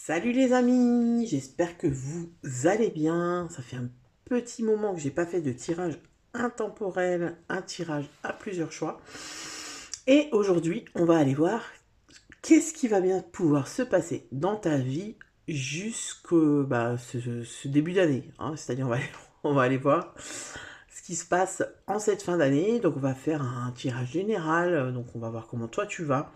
Salut les amis, j'espère que vous allez bien. Ça fait un petit moment que j'ai pas fait de tirage intemporel, un tirage à plusieurs choix. Et aujourd'hui, on va aller voir qu'est-ce qui va bien pouvoir se passer dans ta vie jusqu'au ce début d'année. C'est-à-dire, on va aller voir ce qui se passe en cette fin d'année. Donc, on va faire un tirage général. Donc, on va voir comment toi tu vas,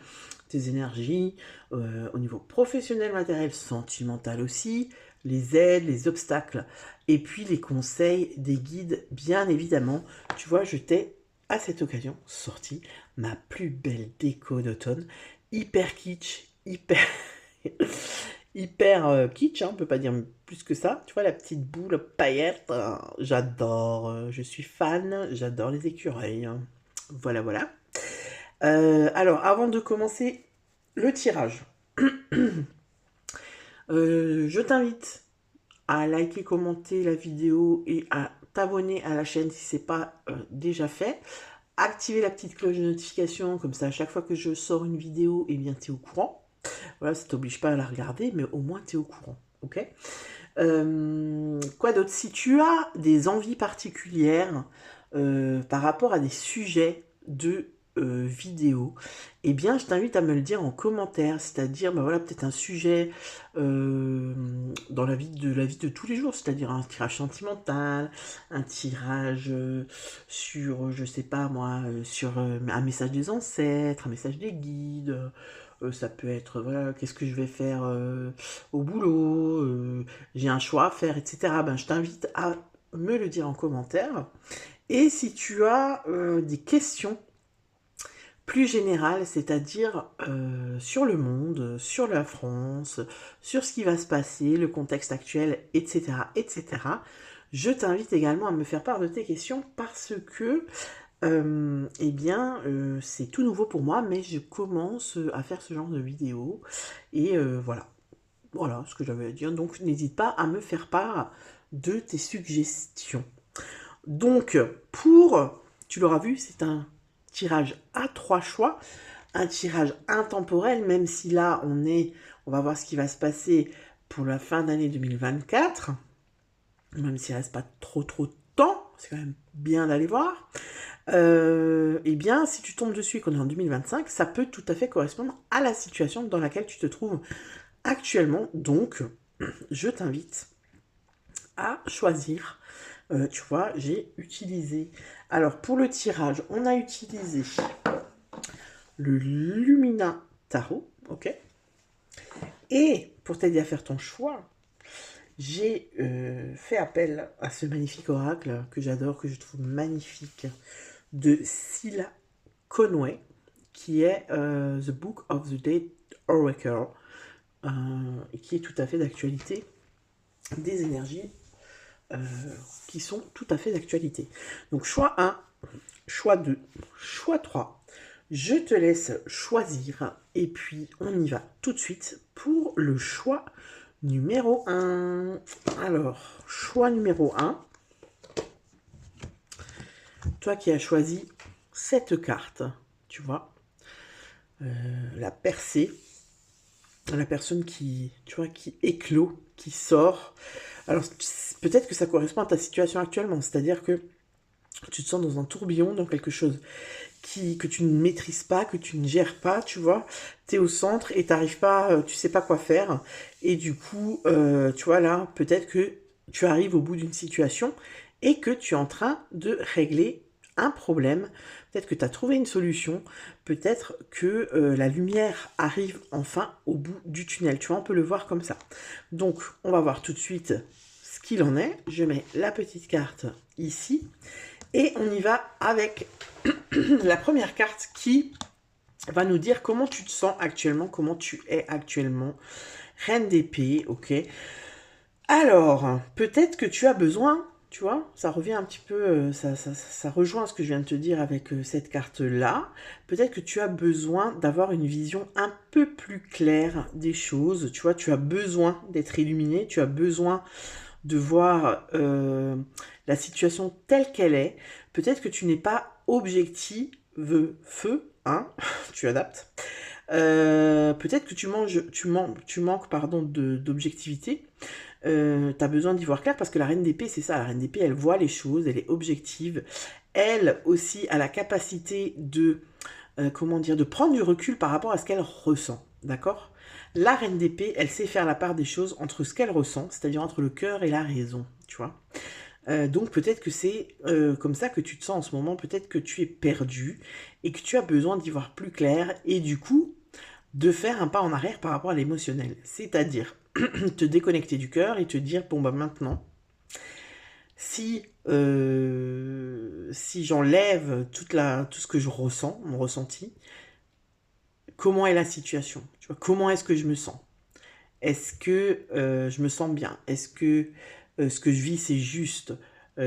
tes énergies, au niveau professionnel, matériel, sentimental aussi, les aides, les obstacles, et puis les conseils des guides, bien évidemment. Tu vois, je t'ai, à cette occasion, sorti ma plus belle déco d'automne, hyper kitsch, hyper kitsch, hein, on peut pas dire plus que ça. Tu vois, la petite boule paillette, j'adore, je suis fan, j'adore les écureuils. Voilà, voilà. Alors, avant de commencer le tirage, je t'invite à liker, commenter la vidéo et à t'abonner à la chaîne si ce n'est pas déjà fait. Activer la petite cloche de notification, comme ça à chaque fois que je sors une vidéo, eh bien tu es au courant. Voilà, ça t'oblige pas à la regarder, mais au moins tu es au courant. Ok. Quoi d'autre? Si tu as des envies particulières par rapport à des sujets de vidéo, eh bien je t'invite à me le dire en commentaire, c'est-à-dire voilà, peut-être un sujet dans la vie de tous les jours, c'est-à-dire un tirage sentimental, un tirage sur, je sais pas moi, sur un message des ancêtres, un message des guides. Ça peut être, voilà, qu'est-ce que je vais faire au boulot, j'ai un choix à faire, etc. Ben, je t'invite à me le dire en commentaire. Et si tu as des questions plus générales, c'est-à-dire sur le monde, sur la France, sur ce qui va se passer, le contexte actuel, etc., etc., je t'invite également à me faire part de tes questions parce que eh bien, c'est tout nouveau pour moi, mais je commence à faire ce genre de vidéos. Et voilà. Voilà ce que j'avais à dire. Donc, n'hésite pas à me faire part de tes suggestions. Donc, tu l'auras vu, c'est un tirage à 3 choix. Un tirage intemporel, même si là, on va voir ce qui va se passer pour la fin d'année 2024. Même s'il ne reste pas trop de temps, c'est quand même bien d'aller voir. Eh bien, si tu tombes dessus et qu'on est en 2025, ça peut tout à fait correspondre à la situation dans laquelle tu te trouves actuellement. Donc, je t'invite à choisir. Tu vois, j'ai utilisé... Alors, pour le tirage, on a utilisé le Lumina Tarot, ok. Et pour t'aider à faire ton choix, j'ai fait appel à ce magnifique oracle que j'adore, que je trouve magnifique, de Scylla Conway, qui est The Book of the Dead Oracle, qui est tout à fait d'actualité, des énergies qui sont tout à fait d'actualité. Donc choix 1, choix 2, choix 3. Je te laisse choisir et puis on y va tout de suite pour le choix numéro 1. Alors, choix numéro 1. Toi qui as choisi cette carte, tu vois, la percée, la personne qui, tu vois, qui éclot, qui sort. Alors, peut-être que ça correspond à ta situation actuellement, c'est-à-dire que tu te sens dans un tourbillon, dans quelque chose que tu ne maîtrises pas, que tu ne gères pas, tu vois. Tu es au centre et t'arrives pas, tu sais pas quoi faire. Et du coup, tu vois, là, peut-être que tu arrives au bout d'une situation et que tu es en train de régler un problème. Peut-être que tu as trouvé une solution. Peut-être que la lumière arrive enfin au bout du tunnel. Tu vois, on peut le voir comme ça. Donc, on va voir tout de suite ce qu'il en est. Je mets la petite carte ici. Et on y va avec la première carte qui va nous dire comment tu te sens actuellement, comment tu es actuellement. Reine d'épée, ok. Alors, peut-être que tu as besoin, tu vois, ça revient un petit peu, ça rejoint ce que je viens de te dire avec cette carte-là. Peut-être que tu as besoin d'avoir une vision un peu plus claire des choses, tu vois, tu as besoin d'être illuminé, tu as besoin de voir la situation telle qu'elle est. Peut-être que tu n'es pas objectif, feu, hein, tu adaptes. Peut-être que tu manques pardon, d'objectivité. Tu as besoin d'y voir clair parce que la reine d'épée, c'est ça. La reine d'épée, elle voit les choses, elle est objective. Elle aussi a la capacité de, comment dire, de prendre du recul par rapport à ce qu'elle ressent. D'accord? La reine d'épée, elle sait faire la part des choses entre ce qu'elle ressent, c'est-à-dire entre le cœur et la raison. Tu vois? Donc peut-être que c'est comme ça que tu te sens en ce moment, peut-être que tu es perdu et que tu as besoin d'y voir plus clair et du coup de faire un pas en arrière par rapport à l'émotionnel. C'est-à-dire te déconnecter du cœur et te dire, bon bah maintenant, si j'enlève tout ce que je ressens, mon ressenti, comment est la situation? Tu vois, comment est-ce que je me sens? Est-ce que je me sens bien? Est-ce que ce que je vis, c'est juste?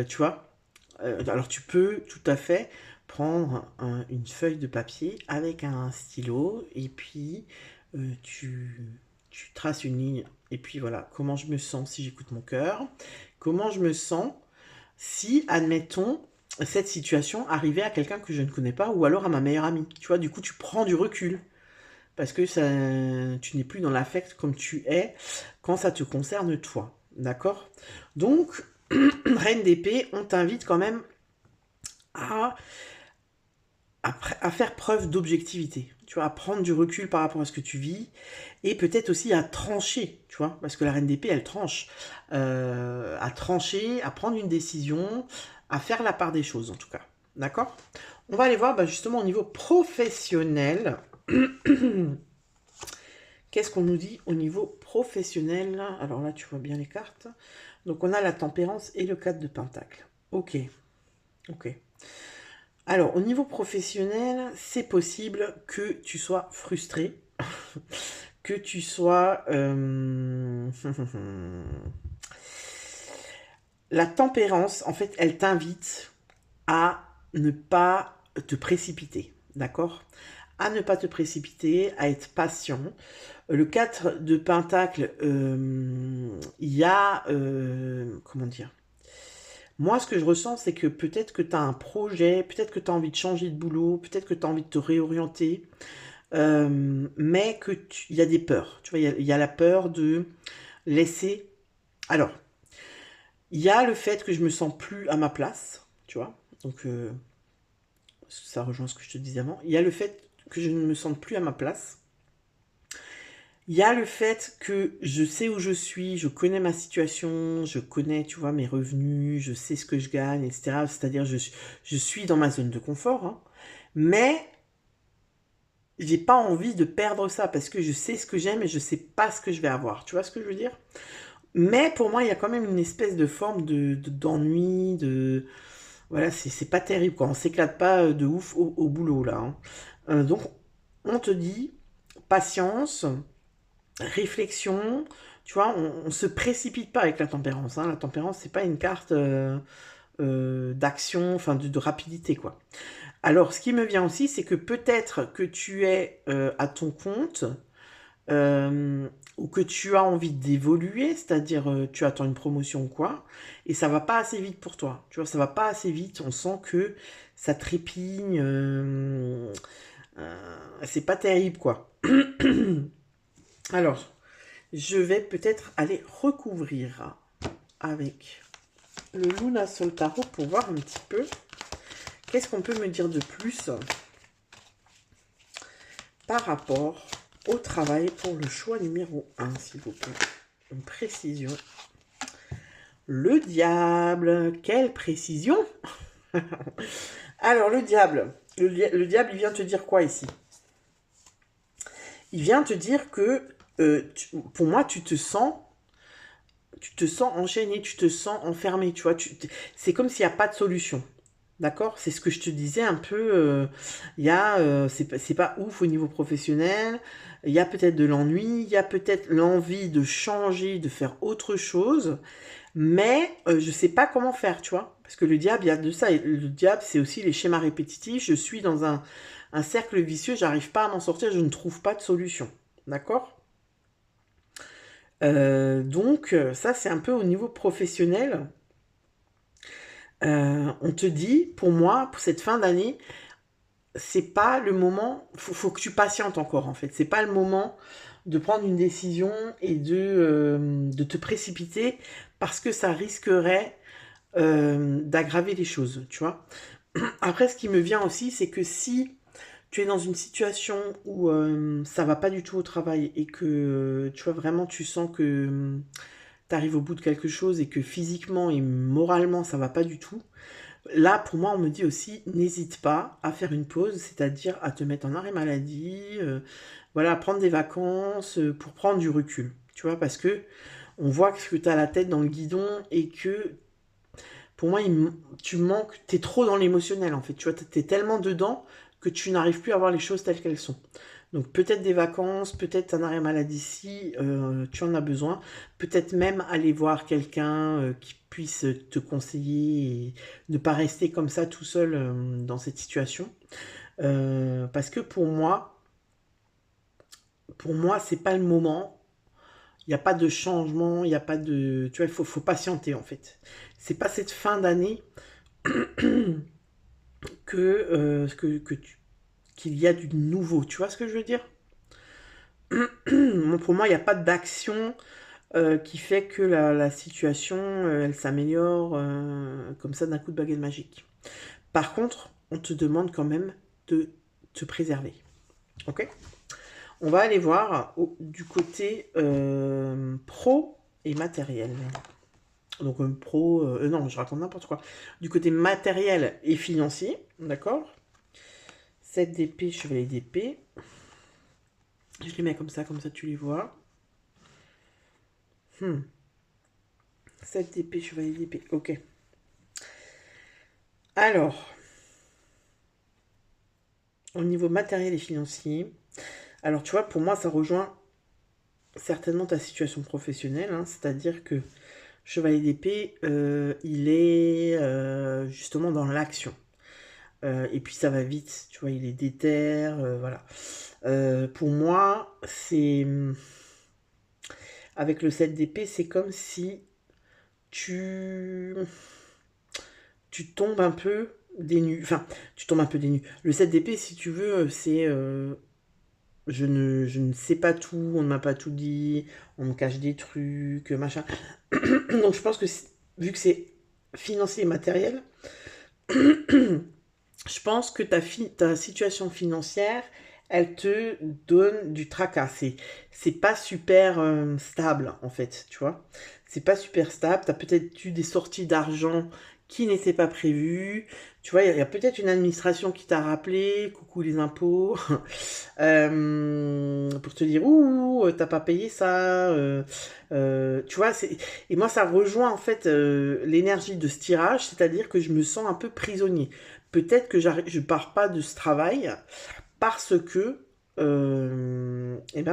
Tu vois? Alors tu peux tout à fait prendre une feuille de papier avec un stylo et puis tu traces une ligne et puis voilà, comment je me sens si j'écoute mon cœur, comment je me sens si, admettons, cette situation arrivait à quelqu'un que je ne connais pas ou alors à ma meilleure amie. Tu vois, du coup, tu prends du recul parce que ça, tu n'es plus dans l'affect comme tu es quand ça te concerne toi. D'accord? Donc, Reine d'épée, on t'invite quand même à, à faire preuve d'objectivité. Tu vois, à prendre du recul par rapport à ce que tu vis et peut-être aussi à trancher, tu vois, parce que la reine d'épée, elle tranche. À trancher, à prendre une décision, à faire la part des choses en tout cas. D'accord? On va aller voir bah, justement au niveau professionnel. Qu'est-ce qu'on nous dit au niveau professionnel? Alors là, tu vois bien les cartes. Donc on a la tempérance et le 4 de pentacle. Ok, ok. Alors, au niveau professionnel, c'est possible que tu sois frustré, que tu sois... La tempérance, en fait, elle t'invite à ne pas te précipiter, d'accord? À ne pas te précipiter, à être patient. Le 4 de pentacle, il y a... comment dire? Moi, ce que je ressens, c'est que peut-être que tu as un projet, peut-être que tu as envie de changer de boulot, peut-être que tu as envie de te réorienter, mais il y a des peurs. Tu vois, il y a la peur de laisser... Alors, il y a le fait que je me sens plus à ma place, tu vois. Donc, ça rejoint ce que je te disais avant. Il y a le fait que je ne me sente plus à ma place. Il y a le fait que je sais où je suis, je connais ma situation, je connais, tu vois, mes revenus, je sais ce que je gagne, etc. C'est-à-dire, je suis dans ma zone de confort, hein. Mais j'ai pas envie de perdre ça parce que je sais ce que j'aime et je sais pas ce que je vais avoir. Tu vois ce que je veux dire? Mais pour moi, il y a quand même une espèce de forme d'ennui, de... Voilà, c'est pas terrible, quoi. On s'éclate pas de ouf au boulot, là, hein. Donc, on te dit, patience, réflexion, tu vois, on se précipite pas avec la tempérance, hein. La tempérance, c'est pas une carte d'action, enfin de rapidité, quoi. Alors, ce qui me vient aussi, c'est que peut-être que tu es à ton compte ou que tu as envie d'évoluer, c'est-à-dire tu attends une promotion ou quoi, et ça va pas assez vite pour toi. Tu vois, ça va pas assez vite. On sent que ça trépigne. C'est pas terrible, quoi. Alors, je vais peut-être aller recouvrir avec le Luna Sol Tarot pour voir un petit peu qu'est-ce qu'on peut me dire de plus par rapport au travail pour le choix numéro 1, s'il vous plaît. Une précision. Le diable, quelle précision. Alors, le diable, le diable, il vient te dire quoi ici? Il vient te dire que, pour moi, tu te sens enchaîné, tu te sens enfermé, tu vois. C'est comme s'il n'y a pas de solution. D'accord? C'est ce que je te disais un peu. C'est pas ouf au niveau professionnel. Il y a peut-être de l'ennui, il y a peut-être l'envie de changer, de faire autre chose. Mais je sais pas comment faire, tu vois. Parce que le diable, il y a de ça. Et le diable, c'est aussi les schémas répétitifs. Je suis dans un cercle vicieux, j'arrive pas à m'en sortir, je ne trouve pas de solution. D'accord? Donc, ça, c'est un peu au niveau professionnel. On te dit, pour moi, pour cette fin d'année, c'est pas le moment, faut que tu patientes encore en fait. C'est pas le moment de prendre une décision et de te précipiter parce que ça risquerait d'aggraver les choses, tu vois. Après, ce qui me vient aussi, c'est que si tu es dans une situation où ça va pas du tout au travail et que tu vois vraiment tu sens que tu arrives au bout de quelque chose et que physiquement et moralement ça va pas du tout, là pour moi on me dit aussi n'hésite pas à faire une pause, c'est-à-dire à te mettre en arrêt maladie, voilà, à prendre des vacances pour prendre du recul, tu vois, parce que on voit que tu as la tête dans le guidon et que pour moi, tu manques, t'es trop dans l'émotionnel en fait. Tu vois, t'es tellement dedans que tu n'arrives plus à voir les choses telles qu'elles sont. Donc peut-être des vacances, peut-être un arrêt maladie si tu en as besoin. Peut-être même aller voir quelqu'un qui puisse te conseiller et ne pas rester comme ça tout seul dans cette situation. Parce que pour moi, c'est pas le moment. Il n'y a pas de changement, il n'y a pas de... Tu vois, faut patienter en fait. C'est pas cette fin d'année qu'il y a du nouveau. Tu vois ce que je veux dire? Bon, pour moi, il n'y a pas d'action qui fait que la situation, elle s'améliore comme ça d'un coup de baguette magique. Par contre, on te demande quand même de te préserver. Ok? On va aller voir du côté pro et matériel. Donc pro, non, je raconte n'importe quoi. Du côté matériel et financier, d'accord? 7 d'épée, chevalier d'épée. Je les mets comme ça tu les vois. 7 d'épée, chevalier d'épée, ok. Alors, au niveau matériel et financier, alors tu vois, pour moi, ça rejoint certainement ta situation professionnelle, hein, c'est-à-dire que chevalier d'épée, il est justement dans l'action. Et puis ça va vite, tu vois, il est déter, voilà. Pour moi, c'est... Avec le 7 d'épée, c'est comme si tu... tu tombes un peu des nues. Enfin, tu tombes un peu des nues. Le 7 d'épée, si tu veux, c'est... je ne sais pas tout, on ne m'a pas tout dit, on me cache des trucs, machin. Donc je pense que vu que c'est financier et matériel, je pense que ta situation financière, elle te donne du tracas. C'est pas super stable, en fait, tu vois. C'est pas super stable. Tu as peut-être eu des sorties d'argent qui n'étaient pas prévues. Tu vois, il y a peut-être une administration qui t'a rappelé, coucou les impôts, pour te dire, ouh, t'as pas payé ça. Tu vois, et moi, ça rejoint, en fait, l'énergie de ce tirage, c'est-à-dire que je me sens un peu prisonnier. Peut-être que je pars pas de ce travail parce que,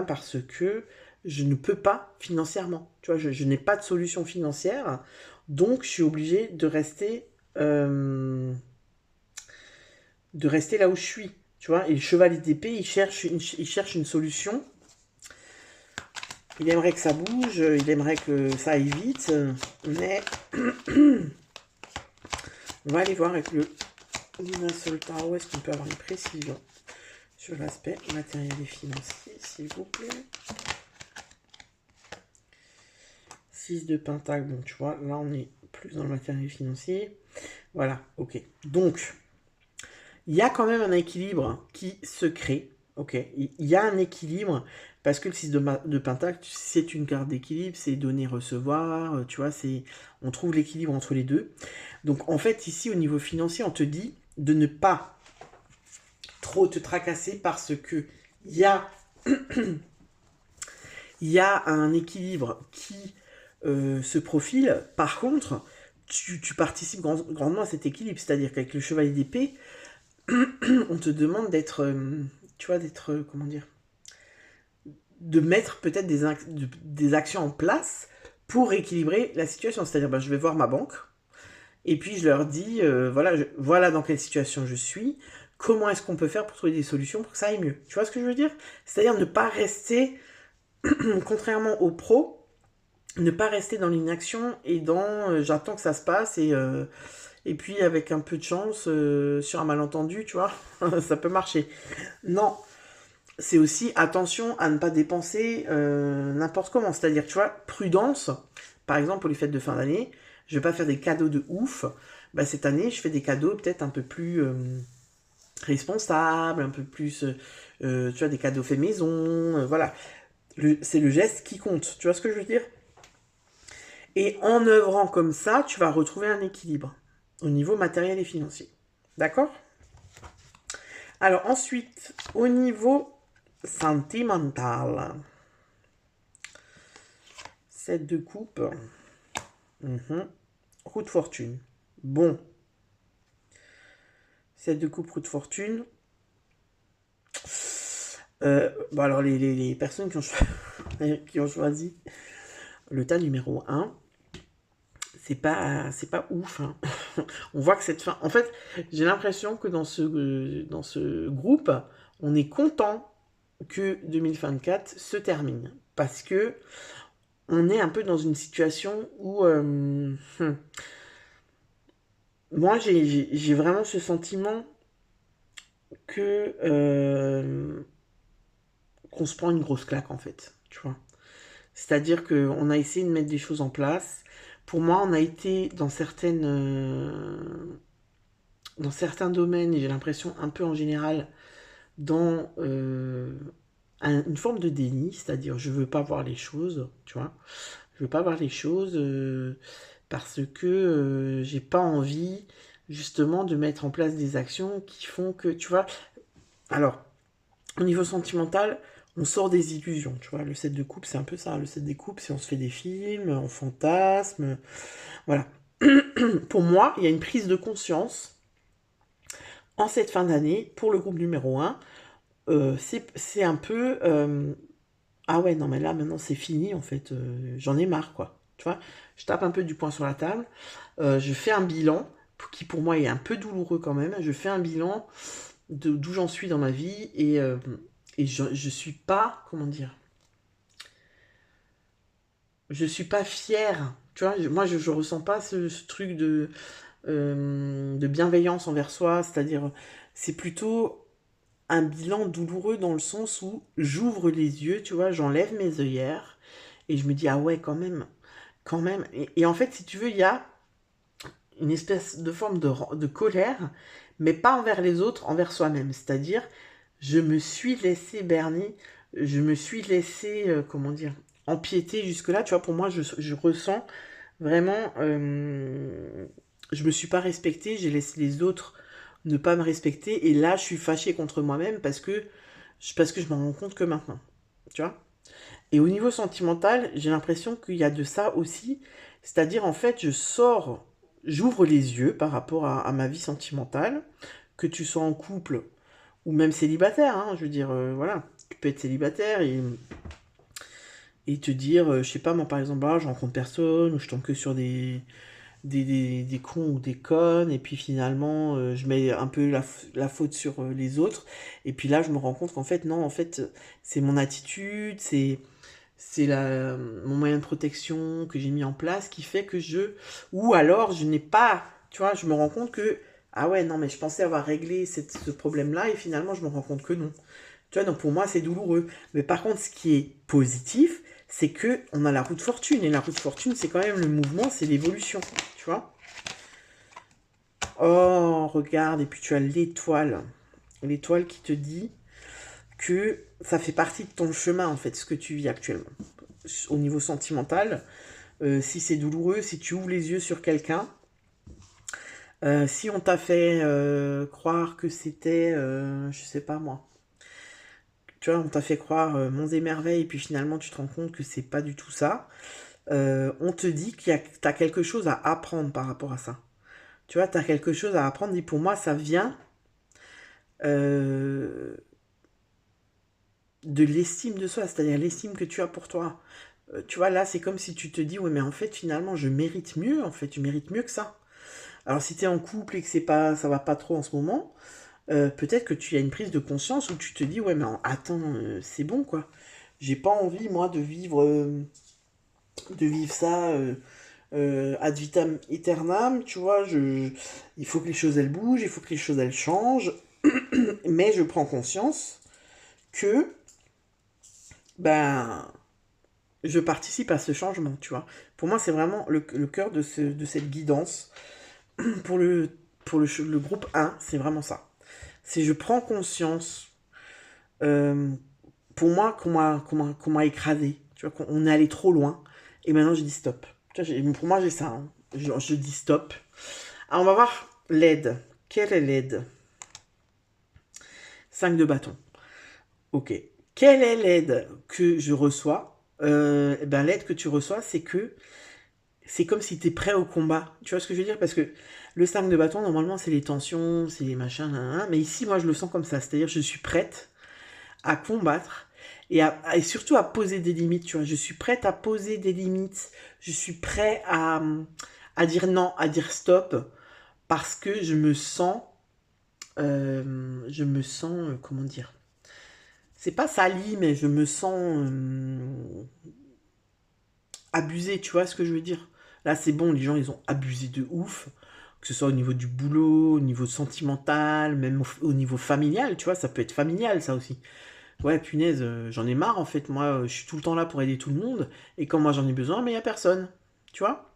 parce que je ne peux pas financièrement. Tu vois, je n'ai pas de solution financière, donc je suis obligé de rester là où je suis. Tu vois, et le chevalier d'épée, il cherche une solution. Il aimerait que ça bouge, il aimerait que ça aille vite, mais on va aller voir avec le Luminous Tarot, est-ce qu'on peut avoir une précision sur l'aspect matériel et financier, s'il vous plaît. 6 de pentacle, bon tu vois, là on est plus dans le matériel financier. Voilà, ok. Donc, il y a quand même un équilibre qui se crée, ok. Il y a un équilibre, parce que le 6 de pentacle, c'est une carte d'équilibre, c'est donner-recevoir, tu vois, on trouve l'équilibre entre les deux. Donc en fait, ici, au niveau financier, on te dit de ne pas trop te tracasser parce que il y a, y a un équilibre qui se profile. Par contre, tu participes grandement à cet équilibre. C'est-à-dire qu'avec le chevalier d'épée, on te demande d'être, tu vois, d'être, comment dire, de mettre peut-être des actions en place pour équilibrer la situation. C'est-à-dire, je vais voir ma banque, et puis je leur dis, voilà dans quelle situation je suis, comment est-ce qu'on peut faire pour trouver des solutions pour que ça aille mieux. Tu vois ce que je veux dire? C'est-à-dire ne pas rester, contrairement aux pros, ne pas rester dans l'inaction et dans j'attends que ça se passe Et puis, avec un peu de chance, sur un malentendu, tu vois, ça peut marcher. Non, c'est aussi attention à ne pas dépenser n'importe comment. C'est-à-dire, tu vois, prudence. Par exemple, pour les fêtes de fin d'année, je vais pas faire des cadeaux de ouf. Bah, cette année, je fais des cadeaux peut-être un peu plus responsables, un peu plus, tu vois, des cadeaux faits maison. Voilà, c'est le geste qui compte. Tu vois ce que je veux dire? Et en œuvrant comme ça, tu vas retrouver un équilibre au niveau matériel et financier. D'accord? Alors ensuite, au niveau sentimental, 7 de coupe, roue de fortune. Bon, 7 de coupe, roue de fortune. Bon alors les personnes qui ont choisi le tas numéro 1, c'est pas ouf. Hein. On voit que cette fin... En fait, j'ai l'impression que dans ce groupe, on est content que 2024 se termine. Parce que on est un peu dans une situation où... moi, j'ai vraiment ce sentiment que... qu'on se prend une grosse claque, en fait. Tu vois. C'est-à-dire qu'on a essayé de mettre des choses en place. Pour moi, on a été dans certains domaines, et j'ai l'impression un peu en général, dans une forme de déni, c'est-à-dire je veux pas voir les choses, tu vois. Je veux pas voir les choses parce que j'ai pas envie justement de mettre en place des actions qui font que, tu vois. Alors, au niveau sentimental, on sort des illusions, tu vois. Le 7 de coupe, c'est un peu ça. Le 7 des coupes, c'est on se fait des films, on fantasme. Voilà. Pour moi, il y a une prise de conscience en cette fin d'année pour le groupe numéro 1. C'est un peu... ah ouais, non, mais là, maintenant, c'est fini, en fait. J'en ai marre, quoi. Tu vois, je tape un peu du poing sur la table. Je fais un bilan qui, pour moi, est un peu douloureux quand même. Je fais un bilan d'où j'en suis dans ma vie et je suis pas, comment dire, je suis pas fière. Tu vois, moi, je ressens pas ce truc de bienveillance envers soi. C'est-à-dire, c'est plutôt un bilan douloureux dans le sens où j'ouvre les yeux, tu vois, j'enlève mes œillères et je me dis, ah ouais, quand même, quand même. Et en fait, si tu veux, il y a une espèce de forme de colère, mais pas envers les autres, envers soi-même. C'est-à-dire, je me suis laissé berner, je me suis laissé, comment dire, empiéter jusque-là. Tu vois, pour moi, je ressens vraiment, je me suis pas respecté, j'ai laissé les autres ne pas me respecter, et là, je suis fâchée contre moi-même parce que je m'en rends compte que maintenant. Tu vois? Et au niveau sentimental, j'ai l'impression qu'il y a de ça aussi. C'est-à-dire, en fait, j'ouvre les yeux par rapport à ma vie sentimentale, que tu sois en couple ou même célibataire, hein, je veux dire, voilà, tu peux être célibataire et te dire, je sais pas, moi par exemple, je rencontre personne, ou je tombe que sur des cons ou des connes, et puis finalement, je mets un peu la faute sur les autres, et puis là, je me rends compte qu'en fait, non, en fait, c'est mon attitude, c'est mon moyen de protection que j'ai mis en place qui fait que ou alors je n'ai pas, tu vois, je me rends compte que, ah ouais, non, mais je pensais avoir réglé ce problème-là et finalement je me rends compte que non. Tu vois, donc pour moi c'est douloureux. Mais par contre, ce qui est positif, c'est que on a la roue de fortune. Et la roue de fortune, c'est quand même le mouvement, c'est l'évolution, tu vois. Oh, regarde, et puis tu as l'étoile. L'étoile qui te dit que ça fait partie de ton chemin, en fait, ce que tu vis actuellement. Au niveau sentimental, si c'est douloureux, si tu ouvres les yeux sur quelqu'un, si on t'a fait croire que c'était, je sais pas moi, tu vois, on t'a fait croire monts et merveilles, et puis finalement tu te rends compte que c'est pas du tout ça, on te dit que t'as quelque chose à apprendre par rapport à ça. Tu vois, t'as quelque chose à apprendre, et pour moi ça vient euh, de l'estime de soi, c'est-à-dire l'estime que tu as pour toi. Tu vois, là, c'est comme si tu te dis, ouais, mais en fait, finalement, je mérite mieux, en fait, je mérite mieux que ça. Alors, si tu es en couple et que ça va pas trop en ce moment, peut-être que tu as une prise de conscience où tu te dis, ouais, mais attends, c'est bon, quoi. J'ai pas envie, moi, de vivre ça ad vitam aeternam, tu vois, il faut que les choses elles bougent, il faut que les choses elles changent, mais je prends conscience que, ben, je participe à ce changement, tu vois. Pour moi, c'est vraiment le cœur de cette guidance. Pour le groupe 1, c'est vraiment ça. C'est je prends conscience, euh, pour moi, qu'on m'a écrasé. Tu vois, qu'on est allé trop loin. Et maintenant, je dis stop. Tu vois, pour moi, j'ai ça. Hein. Je dis stop. Alors, on va voir l'aide. Quelle est l'aide? 5 de bâton. Ok. Quelle est l'aide que je reçois? Eh ben, l'aide que tu reçois, c'est que c'est comme si tu es prêt au combat. Tu vois ce que je veux dire? Parce que le 5 de bâton, normalement, c'est les tensions, c'est les machins, nan, nan. Mais ici, moi, je le sens comme ça. C'est-à-dire, je suis prête à combattre et surtout à poser des limites. Tu vois, je suis prête à poser des limites. Je suis prêt à dire non, à dire stop, parce que comment dire? C'est pas sali, mais je me sens abusé, tu vois ce que je veux dire? Là, c'est bon, les gens, ils ont abusé de ouf, que ce soit au niveau du boulot, au niveau sentimental, même au niveau familial, tu vois, ça peut être familial, ça aussi. Ouais, punaise, j'en ai marre, en fait, moi, je suis tout le temps là pour aider tout le monde, et quand moi j'en ai besoin, mais il n'y a personne, tu vois?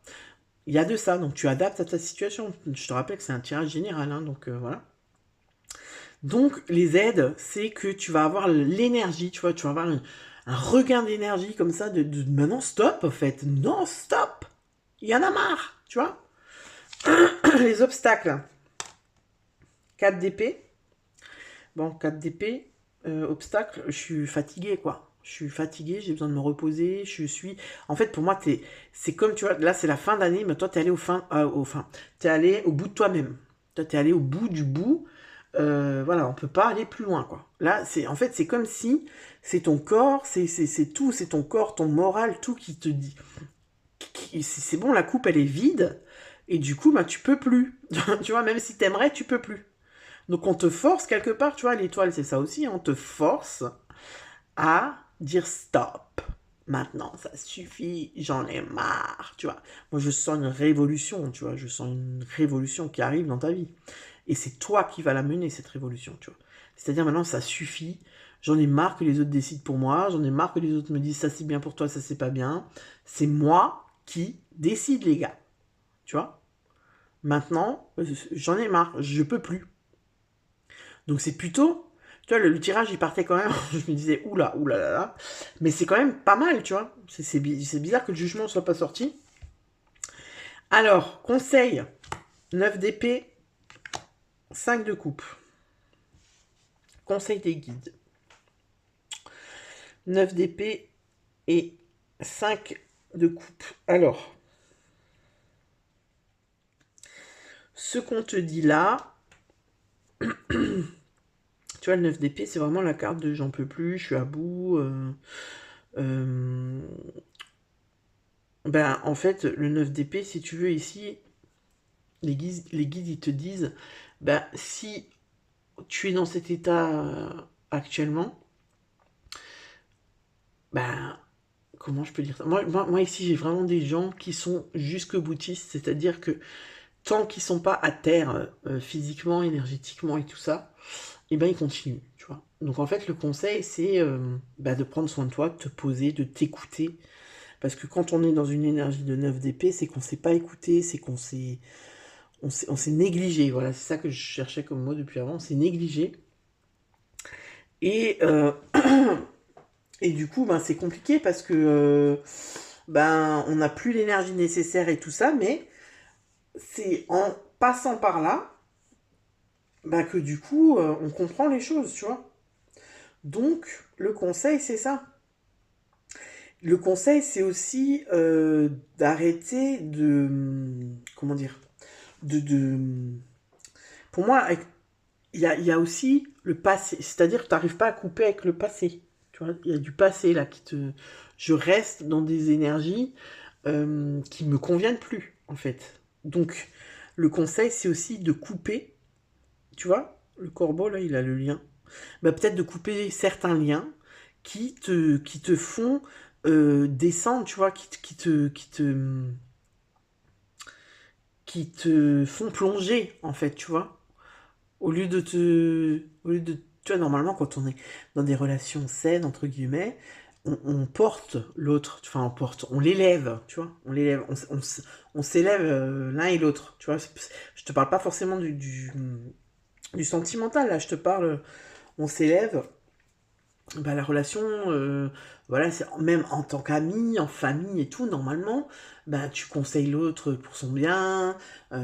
Il y a de ça, donc tu adaptes à ta situation. Je te rappelle que c'est un tirage général, hein, donc voilà. Donc, les aides, c'est que tu vas avoir l'énergie, tu vois, tu vas avoir un regain d'énergie comme ça, de maintenant stop, en fait. Non, stop. Il y en a marre, tu vois. Les obstacles. 4 d'épée. Bon, 4 d'épée. Obstacle, je suis fatigué, quoi. Je suis fatigué, j'ai besoin de me reposer. Je suis. En fait, pour moi, c'est comme, tu vois, là, c'est la fin d'année, mais toi, t'es allé t'es allé au bout de toi-même. Toi, t'es allé au bout du bout. Voilà, on peut pas aller plus loin, quoi. Là, en fait, c'est comme si c'est ton corps, c'est tout, c'est ton corps, ton moral, tout qui te dit, c'est bon, la coupe, elle est vide, et du coup, bah, tu peux plus. Tu vois, même si t'aimerais, tu peux plus. Donc, on te force quelque part, tu vois, l'étoile, c'est ça aussi, on te force à dire stop. Maintenant, ça suffit, j'en ai marre, tu vois. Moi, je sens une révolution, tu vois, je sens une révolution qui arrive dans ta vie. Et c'est toi qui vas la mener, cette révolution, tu vois. C'est-à-dire maintenant, ça suffit. J'en ai marre que les autres décident pour moi. J'en ai marre que les autres me disent ça c'est bien pour toi, ça c'est pas bien. C'est moi qui décide, les gars. Tu vois. Maintenant, j'en ai marre. Je peux plus. Donc c'est plutôt. Tu vois, le tirage, il partait quand même. Je me disais, oula, oula là là. Mais c'est quand même pas mal, tu vois. C'est bizarre que le jugement ne soit pas sorti. Alors, conseil 9 d'épée, 5 de coupe. Conseil des guides. 9 d'épée et 5 de coupe. Alors, ce qu'on te dit là, tu vois, le 9 d'épée, c'est vraiment la carte de j'en peux plus, je suis à bout. Euh, ben, en fait, le 9 d'épée, si tu veux, ici, les guides ils te disent, ben, si tu es dans cet état actuellement, ben, comment je peux dire ça? Moi, ici, j'ai vraiment des gens qui sont jusque boutistes, c'est-à-dire que tant qu'ils sont pas à terre physiquement, énergétiquement et tout ça, et ben ils continuent, tu vois. Donc en fait, le conseil, c'est de prendre soin de toi, de te poser, de t'écouter. Parce que quand on est dans une énergie de 9 d'épée, c'est qu'on s'est pas écouté, c'est on s'est négligé. Voilà, c'est ça que je cherchais comme mot depuis avant, on s'est négligé. Et, et du coup, ben, c'est compliqué parce que on n'a plus l'énergie nécessaire et tout ça, mais c'est en passant par là que du coup, on comprend les choses, tu vois. Donc, le conseil, c'est ça. Le conseil, c'est aussi d'arrêter de... Comment dire Pour moi, il y a aussi le passé. C'est-à-dire que tu n'arrives pas à couper avec le passé. Tu vois, il y a du passé là qui te... Je reste dans des énergies qui me conviennent plus, en fait. Donc, le conseil, c'est aussi de couper. Tu vois, le corbeau, là, il a le lien. Peut-être de couper certains liens qui te font descendre, tu vois, qui te qui te font plonger, en fait, tu vois. Au lieu de, tu vois, normalement, quand on est dans des relations saines, entre guillemets, on porte l'autre, enfin, on l'élève, tu vois, on l'élève, on s'élève l'un et l'autre, tu vois. Je te parle pas forcément du sentimental, là, je te parle, on s'élève, bah, la relation, voilà, même en tant qu'ami, en famille et tout, normalement, bah, tu conseilles l'autre pour son bien,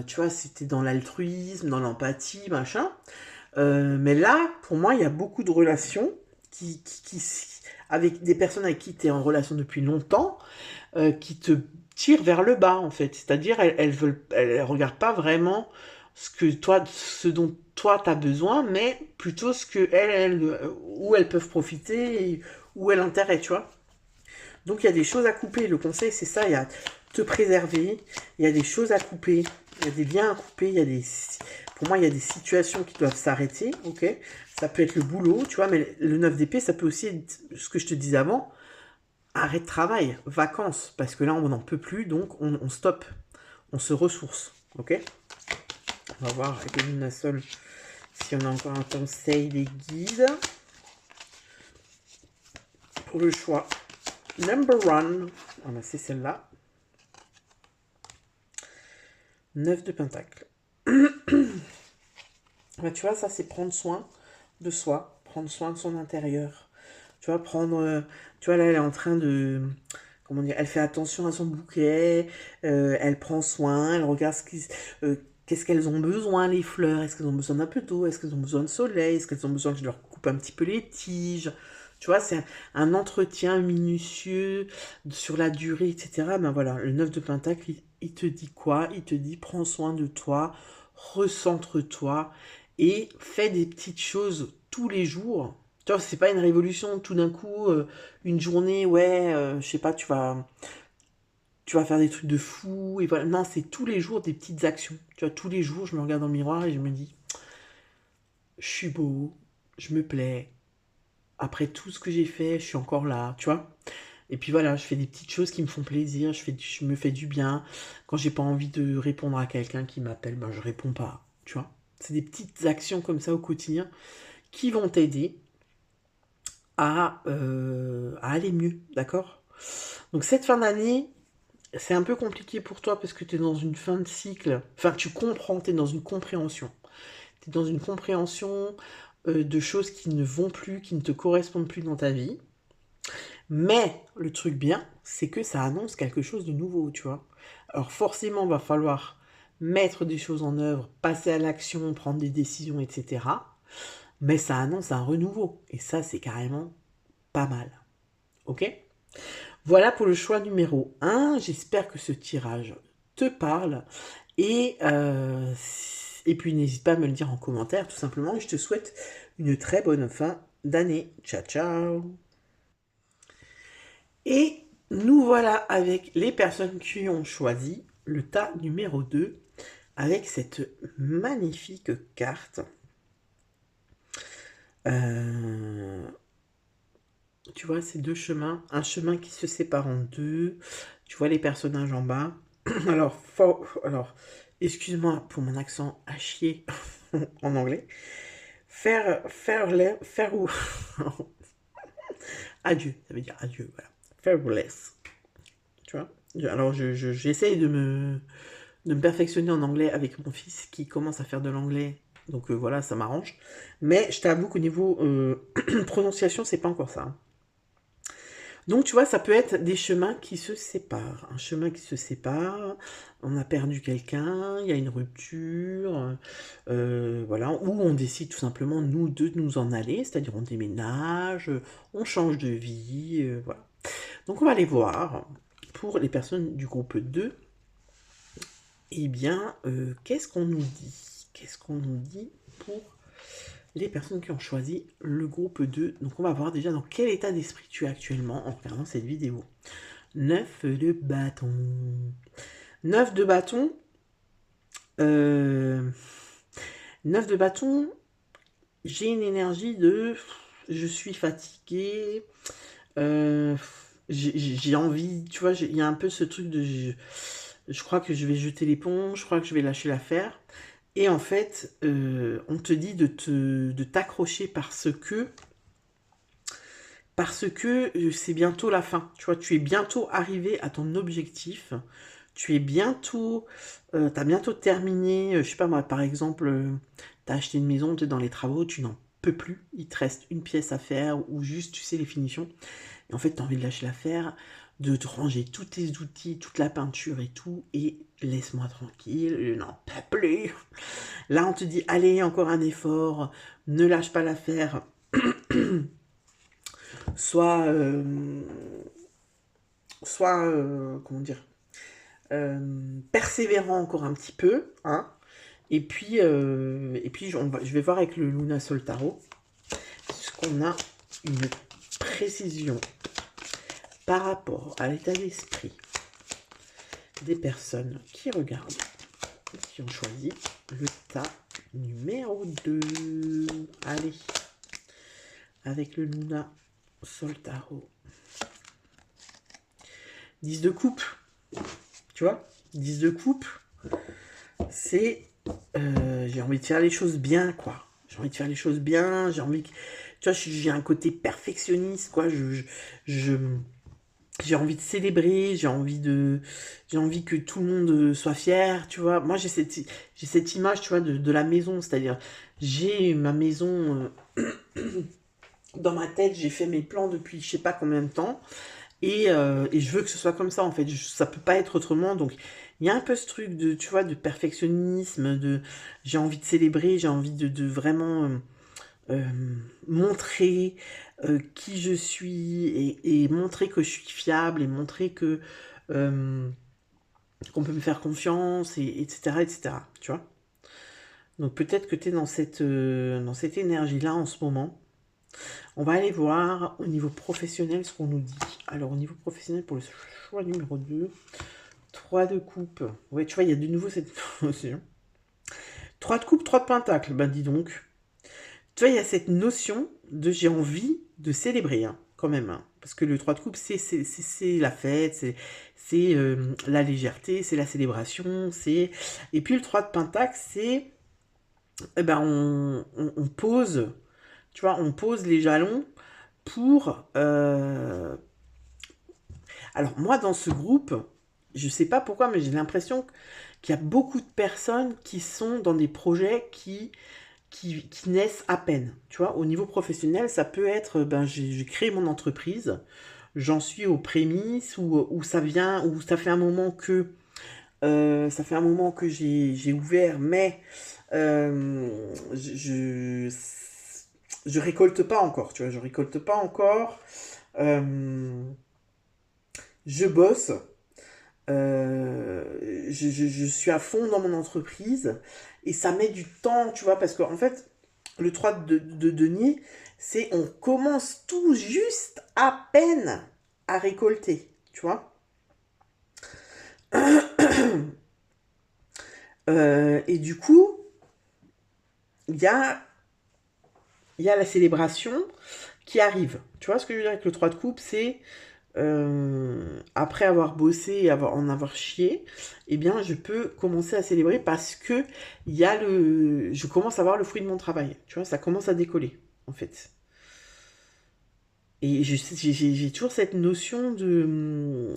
tu vois, c'était dans l'altruisme, dans l'empathie, machin. Mais là, pour moi, il y a beaucoup de relations avec des personnes avec qui tu es en relation depuis longtemps, qui te tirent vers le bas, en fait. C'est-à-dire, elles regardent pas vraiment ce dont toi tu as besoin, mais plutôt ce que où elles peuvent profiter, et où est l'intérêt, tu vois. Donc il y a des choses à couper. Le conseil, c'est ça, il y a te préserver, il y a des choses à couper, il y a des liens à couper, pour moi, il y a des situations qui doivent s'arrêter, ok. Ça peut être le boulot, tu vois, mais le 9 d'épée, ça peut aussi être ce que je te disais avant, arrêt de travail, vacances, parce que là, on n'en peut plus, donc on stoppe, on se ressource, ok. On va voir avec les lunasols si on a encore un conseil des guides. Pour le choix number one, ah ben c'est celle-là. 9 de pentacle. Bah, tu vois, ça c'est prendre soin de soi, prendre soin de son intérieur. Tu vois, tu vois, là, elle est en train de... Comment dire? Elle fait attention à son bouquet, elle prend soin, elle regarde qu'est-ce qu'elles ont besoin, les fleurs. Est-ce qu'elles ont besoin d'un peu d'eau? Est-ce qu'elles ont besoin de soleil? Est-ce qu'elles ont besoin que je leur coupe un petit peu les tiges? Tu vois, c'est un entretien minutieux sur la durée, etc. Ben voilà, le 9 de Pentacle, il te dit quoi? Il te dit prends soin de toi, recentre-toi et fais des petites choses tous les jours. Tu vois, c'est pas une révolution tout d'un coup, une journée, ouais, je sais pas, tu vas faire des trucs de fou, et voilà. Non, c'est tous les jours des petites actions. Tu vois, tous les jours, je me regarde dans le miroir et je me dis, je suis beau, je me plais. Après tout ce que j'ai fait, je suis encore là, tu vois. Et puis voilà, je fais des petites choses qui me font plaisir, je me fais du bien. Quand j'ai pas envie de répondre à quelqu'un qui m'appelle, ben je réponds pas, tu vois. C'est des petites actions comme ça au quotidien qui vont t'aider à aller mieux, d'accord. Donc cette fin d'année, c'est un peu compliqué pour toi parce que tu es dans une fin de cycle. Enfin, tu comprends, tu es dans une compréhension. Tu es dans une compréhension de choses qui ne vont plus, qui ne te correspondent plus dans ta vie. Mais le truc bien, c'est que ça annonce quelque chose de nouveau, tu vois. Alors forcément, va falloir mettre des choses en œuvre, passer à l'action, prendre des décisions, etc. Mais ça annonce un renouveau. Et ça, c'est carrément pas mal. Ok? Voilà pour le choix numéro un. J'espère que ce tirage te parle. Et puis n'hésite pas à me le dire en commentaire, tout simplement. Et je te souhaite une très bonne fin d'année. Ciao, ciao. Et nous voilà avec les personnes qui ont choisi le tas numéro 2 avec cette magnifique carte. Tu vois, ces deux chemins, un chemin qui se sépare en deux. Tu vois les personnages en bas. Alors, excuse-moi pour mon accent à chier en anglais. Faire ou adieu, ça veut dire adieu, voilà. Farewelless, tu vois. Alors, j'essaye de me perfectionner en anglais avec mon fils qui commence à faire de l'anglais. Donc voilà, ça m'arrange. Mais je t'avoue qu'au niveau prononciation, c'est pas encore ça, hein. Donc, tu vois, ça peut être des chemins qui se séparent. Un chemin qui se sépare, on a perdu quelqu'un, il y a une rupture, voilà, ou on décide tout simplement, nous, de nous en aller, c'est-à-dire on déménage, on change de vie, voilà. Donc, on va aller voir, pour les personnes du groupe 2, eh bien, qu'est-ce qu'on nous dit? Qu'est-ce qu'on nous dit pour les personnes qui ont choisi le groupe 2. Donc on va voir déjà dans quel état d'esprit tu es actuellement en regardant cette vidéo. 9 de bâton. 9 de bâton. 9 de bâton. J'ai une énergie de... Je suis fatigué. J'ai envie... Tu vois, il y a un peu ce truc de... je crois que je vais jeter l'éponge, je crois que je vais lâcher l'affaire. Et en fait, on te dit de t'accrocher parce que c'est bientôt la fin. Tu vois, tu es bientôt arrivé à ton objectif. Tu es bientôt, t'as bientôt terminé. Je sais pas moi, par exemple, t'as acheté une maison, t'es dans les travaux, tu n'en peux plus. Il te reste une pièce à faire ou juste, tu sais, les finitions. Et en fait, t'as envie de lâcher l'affaire, de te ranger tous tes outils, toute la peinture et tout, et laisse-moi tranquille, je n'en peux plus. Là, on te dit, allez, encore un effort, ne lâche pas l'affaire. Soit, comment dire, persévérant encore un petit peu, hein. Et puis je vais voir avec le Luna Sol Tarot, ce qu'on a une précision par rapport à l'état d'esprit des personnes qui regardent, qui ont choisi le tas numéro 2. Allez, avec le Luna Sol Tarot. 10 de coupe, tu vois, 10 de coupe, c'est j'ai envie de faire les choses bien, quoi. J'ai envie de faire les choses bien, j'ai envie que, tu vois, j'ai un côté perfectionniste, quoi. J'ai envie de célébrer, j'ai envie que tout le monde soit fier, tu vois. Moi, j'ai cette image, tu vois, de la maison, c'est-à-dire, j'ai ma maison dans ma tête, j'ai fait mes plans depuis je sais pas combien de temps, et je veux que ce soit comme ça, en fait. Ça peut pas être autrement, donc il y a un peu ce truc de, tu vois, de perfectionnisme, j'ai envie de célébrer, j'ai envie de vraiment euh, montrer qui je suis et montrer que je suis fiable et montrer que qu'on peut me faire confiance, etc., etc., tu vois. Donc peut-être que tu es dans cette énergie-là en ce moment. On va aller voir au niveau professionnel ce qu'on nous dit. Alors au niveau professionnel pour le choix numéro 2, 3 de coupe. Ouais, tu vois, il y a de nouveau cette notion. 3 de coupe, 3 de pentacle. Ben dis donc. Tu vois, il y a cette notion de j'ai envie de célébrer, hein, quand même. Hein. Parce que le 3 de coupe, c'est la fête, c'est la légèreté, c'est la célébration, c'est... Et puis le 3 de pentacle, c'est... Eh ben, on pose, tu vois, on pose les jalons pour... Alors moi, dans ce groupe, je sais pas pourquoi, mais j'ai l'impression qu'il y a beaucoup de personnes qui sont dans des projets qui naissent à peine. Tu vois, au niveau professionnel, ça peut être, ben, j'ai créé mon entreprise, j'en suis aux prémices, ou ça vient, ou ça fait un moment que j'ai ouvert, mais je récolte pas encore, tu vois, je récolte pas encore. Euh, je bosse, je suis à fond dans mon entreprise et ça met du temps, tu vois, parce qu'en fait, le 3 de denier, c'est on commence tout juste à peine à récolter, tu vois. Et du coup, il y a, il y a la célébration qui arrive. Tu vois ce que je veux dire avec le 3 de coupe, c'est après avoir bossé et en avoir chié, eh bien, je peux commencer à célébrer parce que je commence à voir le fruit de mon travail. Tu vois, ça commence à décoller, en fait. Et j'ai toujours cette notion de...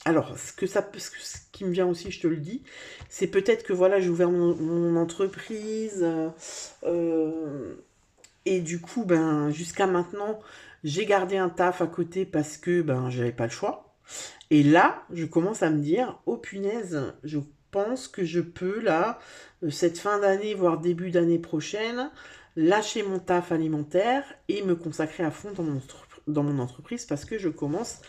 Alors, ce qui me vient aussi, je te le dis, c'est peut-être que voilà, j'ai ouvert mon entreprise, et du coup, ben, jusqu'à maintenant, j'ai gardé un taf à côté parce que ben, j'avais pas le choix. Et là, je commence à me dire, oh punaise, je pense que je peux, là, cette fin d'année, voire début d'année prochaine, lâcher mon taf alimentaire et me consacrer à fond dans mon entreprise parce que je commence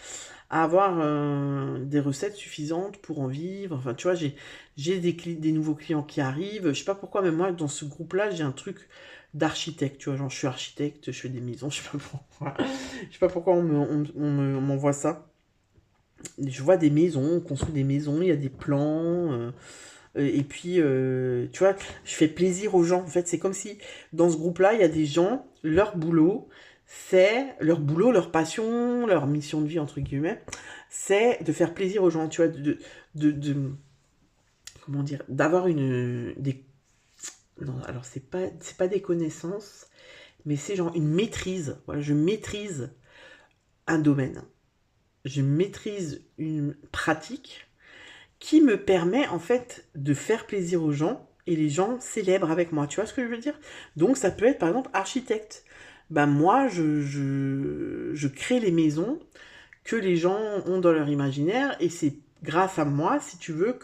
à avoir des recettes suffisantes pour en vivre. Enfin, tu vois, j'ai des nouveaux clients qui arrivent. Je sais pas pourquoi, mais moi, dans ce groupe-là, j'ai un truc d'architecte. Tu vois, genre, je suis architecte, je fais des maisons. Je sais pas pourquoi. Je sais pas pourquoi on m'envoie ça. Je vois des maisons, on construit des maisons, il y a des plans. Et puis, tu vois, je fais plaisir aux gens. En fait, c'est comme si dans ce groupe-là, il y a des gens, leur boulot, c'est leur boulot, leur passion, leur mission de vie, entre guillemets, c'est de faire plaisir aux gens, tu vois, comment dire, d'avoir non, alors c'est pas des connaissances, mais c'est genre une maîtrise. Voilà, je maîtrise un domaine. Je maîtrise une pratique qui me permet en fait de faire plaisir aux gens et les gens célèbrent avec moi. Tu vois ce que je veux dire? Donc ça peut être par exemple architecte. Ben moi, je crée les maisons que les gens ont dans leur imaginaire et c'est grâce à moi, si tu veux,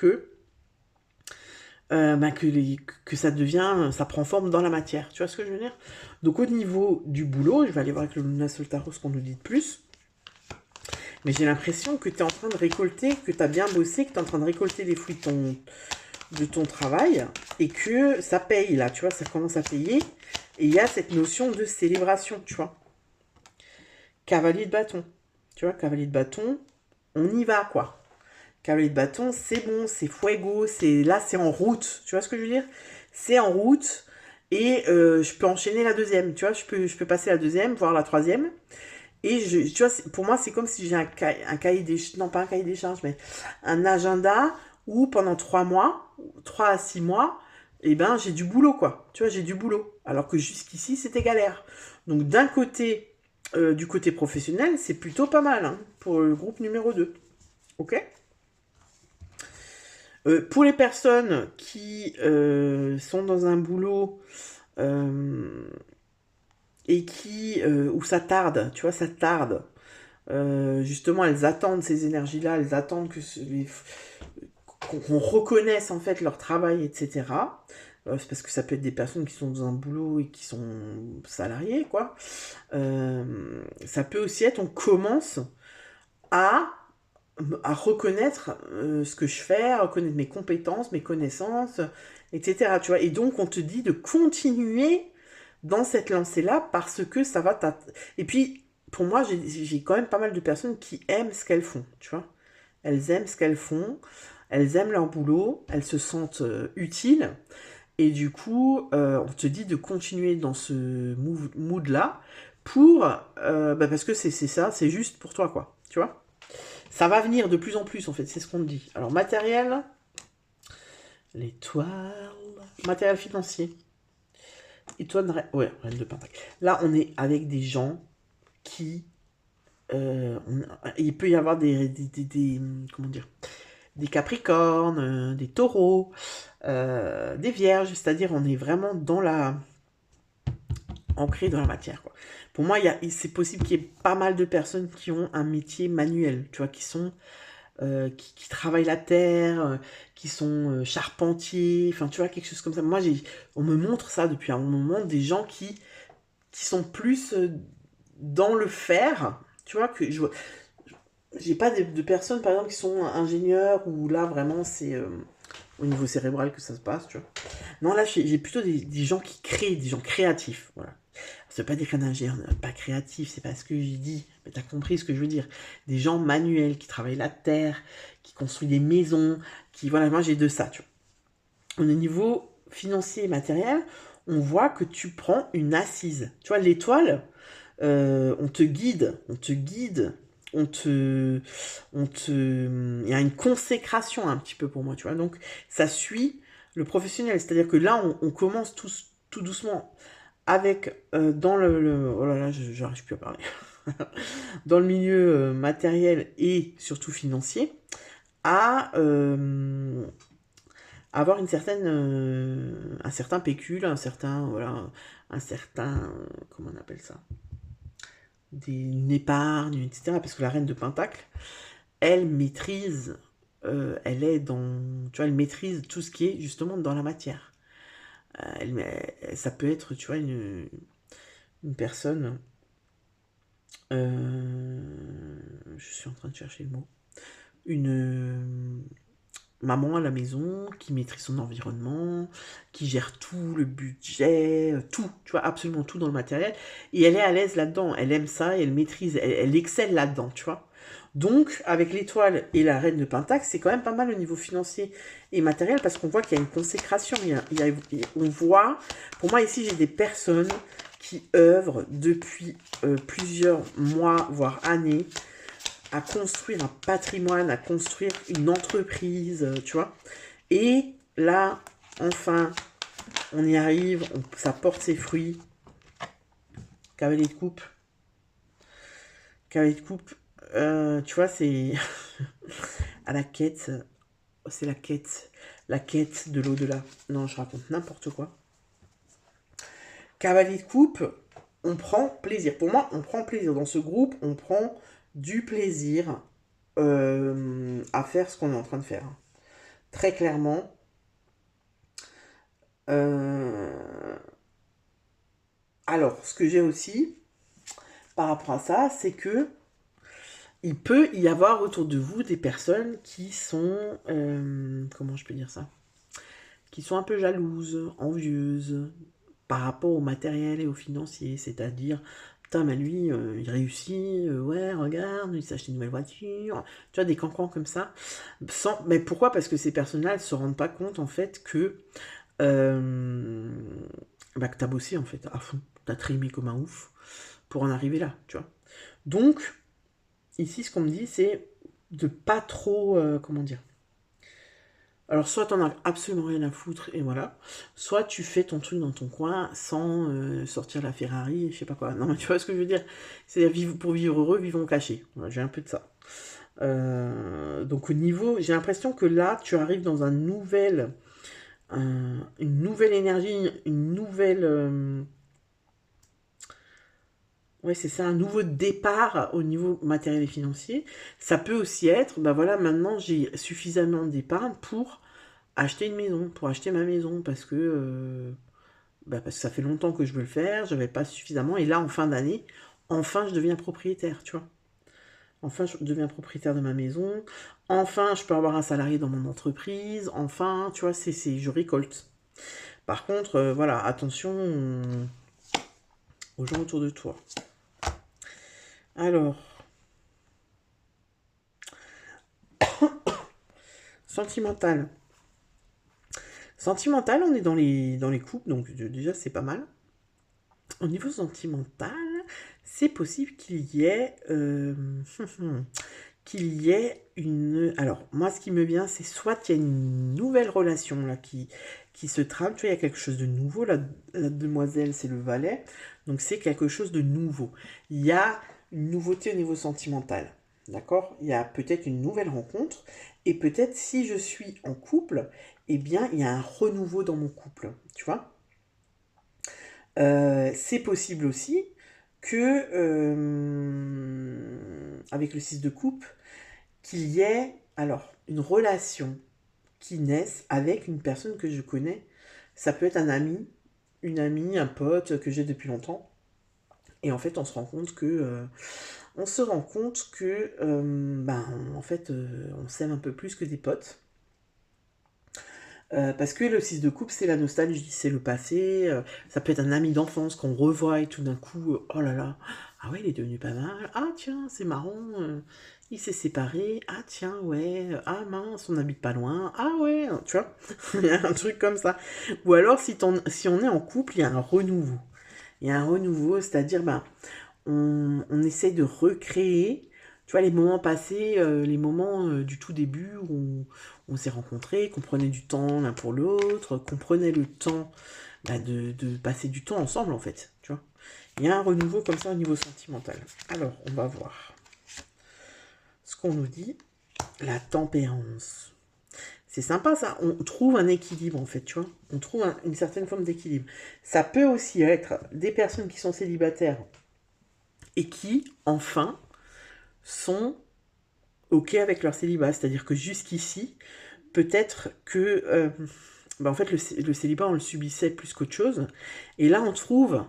ben que ça devient, ça prend forme dans la matière. Tu vois ce que je veux dire? Donc au niveau du boulot, je vais aller voir avec le Luna Soltaro ce qu'on nous dit de plus. Mais j'ai l'impression que tu es en train de récolter, que tu as bien bossé, que tu es en train de récolter les fruits de ton travail et que ça paye là, tu vois, ça commence à payer. Et il y a cette notion de célébration, tu vois. Cavalier de bâton. Tu vois, cavalier de bâton, on y va quoi. Cavalier de bâton, c'est bon, c'est fuego, c'est en route. Tu vois ce que je veux dire? C'est en route et je peux enchaîner la deuxième. Tu vois, je peux passer la deuxième, voire la troisième. Et tu vois, pour moi, c'est comme si j'ai un cahier des... Non, pas un cahier des charges, mais un agenda où pendant 3 mois, 3 à 6 mois, eh ben, j'ai du boulot, quoi. Tu vois, j'ai du boulot. Alors que jusqu'ici, c'était galère. Donc, d'un côté, du côté professionnel, c'est plutôt pas mal hein, pour le groupe numéro 2. OK? Pour les personnes qui sont dans un boulot et où ça tarde, tu vois, ça tarde. Justement, elles attendent ces énergies-là, elles attendent qu'on reconnaisse en fait leur travail, etc. C'est parce que ça peut être des personnes qui sont dans un boulot et qui sont salariées, quoi. Ça peut aussi être, on commence à, à reconnaître ce que je fais, à reconnaître mes compétences, mes connaissances, etc. Tu vois. Et donc, on te dit de continuer dans cette lancée-là parce que ça va... Et puis, pour moi, j'ai quand même pas mal de personnes qui aiment ce qu'elles font, tu vois. Elles aiment ce qu'elles font, elles aiment leur boulot, elles se sentent utiles. Et du coup, on te dit de continuer dans ce mood-là pour... parce que c'est ça, c'est juste pour toi, quoi. Tu vois. Ça va venir de plus en plus, en fait, c'est ce qu'on te dit. Alors, matériel, l'étoile, matériel financier. Étoile de ouais, reine de pentacle. Là, on est avec des gens qui... il peut y avoir comment dire, des capricornes, des taureaux, des vierges, c'est-à-dire on est vraiment ancré dans la matière, quoi. Pour moi, c'est possible qu'il y ait pas mal de personnes qui ont un métier manuel, tu vois, qui sont... qui travaillent la terre, qui sont charpentiers, enfin tu vois, quelque chose comme ça. Moi, on me montre ça depuis un moment, des gens qui sont plus dans le faire, tu vois, que j'ai pas de personnes, par exemple, qui sont ingénieurs, où là, vraiment, c'est au niveau cérébral que ça se passe, tu vois. Non, là, j'ai plutôt des gens qui créent, des gens créatifs, voilà. Ça veut pas dire qu'un ingénieur n'est pas créatif, c'est pas ce que j'ai dit, mais t'as compris ce que je veux dire. Des gens manuels, qui travaillent la terre, qui construisent des maisons, voilà, moi j'ai de ça, tu vois. Au niveau financier et matériel, on voit que tu prends une assise. Tu vois, l'étoile, on te guide, il y a une consécration un petit peu pour moi, tu vois. Donc, ça suit le professionnel. C'est-à-dire que là, on commence tout doucement avec, dans oh là là, j'arrive plus à parler. Dans le milieu matériel et surtout financier, à avoir un certain pécule, voilà, comment on appelle ça, une épargne, etc. Parce que la reine de Pentacle, elle maîtrise, tu vois, elle maîtrise tout ce qui est justement dans la matière. Ça peut être, tu vois, une personne, je suis en train de chercher le mot, une maman à la maison qui maîtrise son environnement, qui gère tout, le budget, tout, tu vois, absolument tout dans le matériel. Et elle est à l'aise là-dedans, elle aime ça et elle maîtrise, elle excelle là-dedans, tu vois. Donc, avec l'étoile et la reine de Pentacle, c'est quand même pas mal au niveau financier et matériel parce qu'on voit qu'il y a une consécration. On voit, pour moi ici, j'ai des personnes qui œuvrent depuis plusieurs mois, voire années, à construire un patrimoine, à construire une entreprise, tu vois. Et là, enfin, on y arrive, ça porte ses fruits. Cavalier de coupe. Cavalier de coupe, tu vois, c'est à la quête. C'est la quête de l'au-delà. Non, je raconte n'importe quoi. Cavalier de coupe, on prend plaisir. Pour moi, on prend plaisir. Dans ce groupe, on prend du plaisir à faire ce qu'on est en train de faire. Très clairement. Alors, ce que j'ai aussi par rapport à ça, c'est que il peut y avoir autour de vous des personnes qui sont... comment je peux dire ça? Qui sont un peu jalouses, envieuses, par rapport au matériel et au financier. C'est-à-dire, putain, mais lui, il réussit, ouais, regarde, il s'achète une nouvelle voiture. Tu vois, des cancans comme ça. Mais pourquoi? Parce que ces personnes-là, elles se rendent pas compte, en fait, que t'as bossé, en fait, à fond. T'as trimé comme un ouf pour en arriver là, tu vois. Donc, ici, ce qu'on me dit, c'est de pas trop, comment dire. Alors, soit t'en as absolument rien à foutre, et voilà. Soit tu fais ton truc dans ton coin sans sortir la Ferrari, je sais pas quoi. Non, mais tu vois ce que je veux dire? C'est pour vivre heureux, vivons cachés. Voilà, j'ai un peu de ça. Donc, au niveau, j'ai l'impression que là, tu arrives dans une nouvelle énergie, une nouvelle. Ouais, c'est ça, un nouveau départ au niveau matériel et financier. Ça peut aussi être, bah voilà, maintenant j'ai suffisamment d'épargne pour acheter une maison, pour acheter ma maison, parce que ça fait longtemps que je veux le faire, j'avais pas suffisamment, et là, en fin d'année, enfin, je deviens propriétaire, tu vois. Enfin, je deviens propriétaire de ma maison, enfin, je peux avoir un salarié dans mon entreprise, enfin, tu vois, je récolte. Par contre, voilà, attention aux gens autour de toi. Alors, sentimental. Sentimental, on est dans les couples, donc déjà c'est pas mal. Au niveau sentimental, c'est possible qu'il y ait une... Alors, moi, ce qui me vient, c'est soit qu'il y a une nouvelle relation là qui se trame, tu vois, il y a quelque chose de nouveau. La demoiselle, c'est le valet, donc c'est quelque chose de nouveau. Il y a une nouveauté au niveau sentimental, d'accord? Il y a peut-être une nouvelle rencontre, et peut-être si je suis en couple, eh bien, il y a un renouveau dans mon couple, tu vois? C'est possible aussi que, avec le 6 de coupe, qu'il y ait alors une relation qui naisse avec une personne que je connais. Ça peut être un ami, une amie, un pote que j'ai depuis longtemps. Et en fait, on se rend compte que, en fait, on s'aime un peu plus que des potes. Parce que le 6 de coupe, c'est la nostalgie, c'est le passé. Ça peut être un ami d'enfance qu'on revoit et tout d'un coup, oh là là, ah ouais, il est devenu pas mal. Ah tiens, c'est marrant, il s'est séparé. Ah tiens, ouais, ah mince, on n'habite pas loin. Ah ouais, tu vois, il y a un truc comme ça. Ou alors, si on est en couple, il y a un renouveau. Il y a un renouveau, c'est-à-dire, on essaie de recréer, tu vois, les moments passés, les moments du tout début où on s'est rencontrés, qu'on prenait du temps l'un pour l'autre, qu'on prenait le temps de passer du temps ensemble, en fait, tu vois. Il y a un renouveau comme ça au niveau sentimental. Alors, on va voir ce qu'on nous dit. La tempérance. C'est sympa ça, on trouve un équilibre en fait, tu vois. On trouve une certaine forme d'équilibre. Ça peut aussi être des personnes qui sont célibataires et qui, enfin, sont OK avec leur célibat. C'est-à-dire que jusqu'ici, peut-être que en fait, le célibat, on le subissait plus qu'autre chose. Et là, on trouve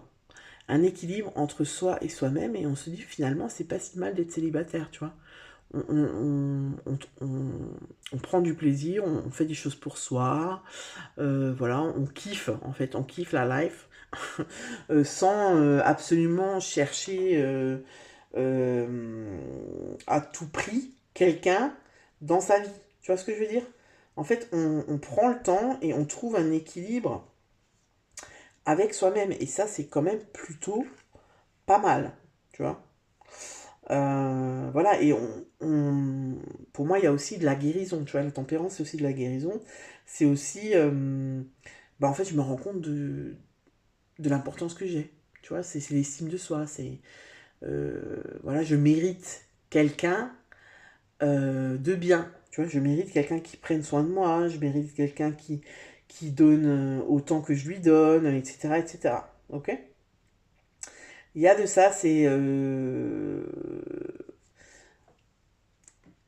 un équilibre entre soi et soi-même, et on se dit finalement, c'est pas si mal d'être célibataire, tu vois. On prend du plaisir, on fait des choses pour soi, voilà, on kiffe, en fait, on kiffe la life, sans absolument chercher à tout prix quelqu'un dans sa vie. Tu vois ce que je veux dire? En fait, on prend le temps et on trouve un équilibre avec soi-même. Et ça, c'est quand même plutôt pas mal, tu vois. Voilà, et pour moi, il y a aussi de la guérison, tu vois. La tempérance, c'est aussi de la guérison. C'est aussi, en fait, je me rends compte de l'importance que j'ai. Tu vois, c'est l'estime de soi. Voilà, je mérite quelqu'un de bien. Tu vois, je mérite quelqu'un qui prenne soin de moi. Je mérite quelqu'un qui donne autant que je lui donne, etc., etc. Ok? Il y a de ça, il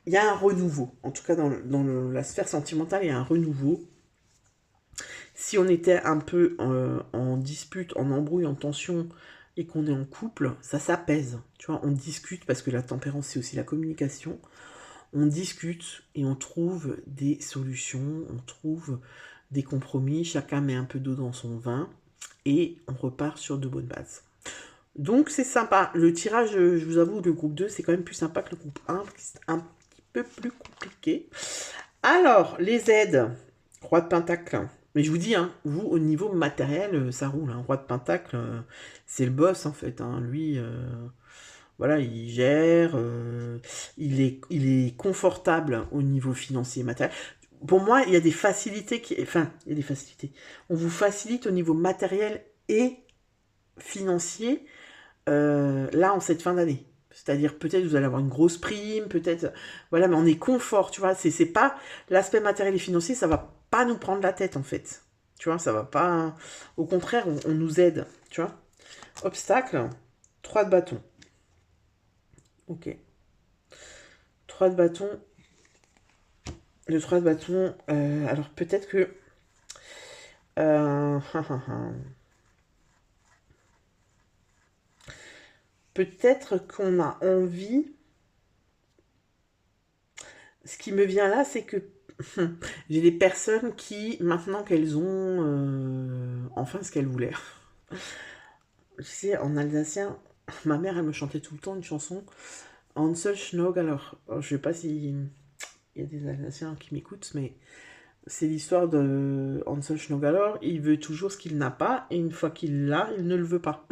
y a un renouveau. En tout cas, dans la sphère sentimentale, il y a un renouveau. Si on était un peu en dispute, en embrouille, en tension, et qu'on est en couple, ça s'apaise. Tu vois, on discute, parce que la tempérance, c'est aussi la communication. On discute et on trouve des solutions, on trouve des compromis. Chacun met un peu d'eau dans son vin et on repart sur de bonnes bases. Donc c'est sympa. Le tirage, je vous avoue, le groupe 2, c'est quand même plus sympa que le groupe 1, parce que c'est un petit peu plus compliqué. Alors, les aides. Roi de Pentacle. Mais je vous dis, hein, vous, au niveau matériel, ça roule. Hein. Roi de Pentacle, c'est le boss, en fait. Hein. Lui, voilà, il gère. Il est confortable au niveau financier et matériel. Pour moi, il y a des facilités qui... Enfin, il y a des facilités. On vous facilite au niveau matériel et financier, là, en cette fin d'année. C'est-à-dire, peut-être vous allez avoir une grosse prime, peut-être... Voilà, mais on est confort, tu vois. C'est pas... L'aspect matériel et financier, ça va pas nous prendre la tête, en fait. Tu vois, ça va pas... Au contraire, on nous aide, tu vois. Obstacle, 3 de bâton. Ok. 3 de bâton. Le 3 de bâton, alors peut-être que... peut-être qu'on a envie... Ce qui me vient là, c'est que j'ai des personnes qui, maintenant qu'elles ont enfin ce qu'elles voulaient. Tu sais, en alsacien, ma mère, elle me chantait tout le temps une chanson. Hansel Schnog, alors, je sais pas si il y a des Alsaciens qui m'écoutent, mais c'est l'histoire de Hansel Schnogalor. Il veut toujours ce qu'il n'a pas, et une fois qu'il l'a, il ne le veut pas.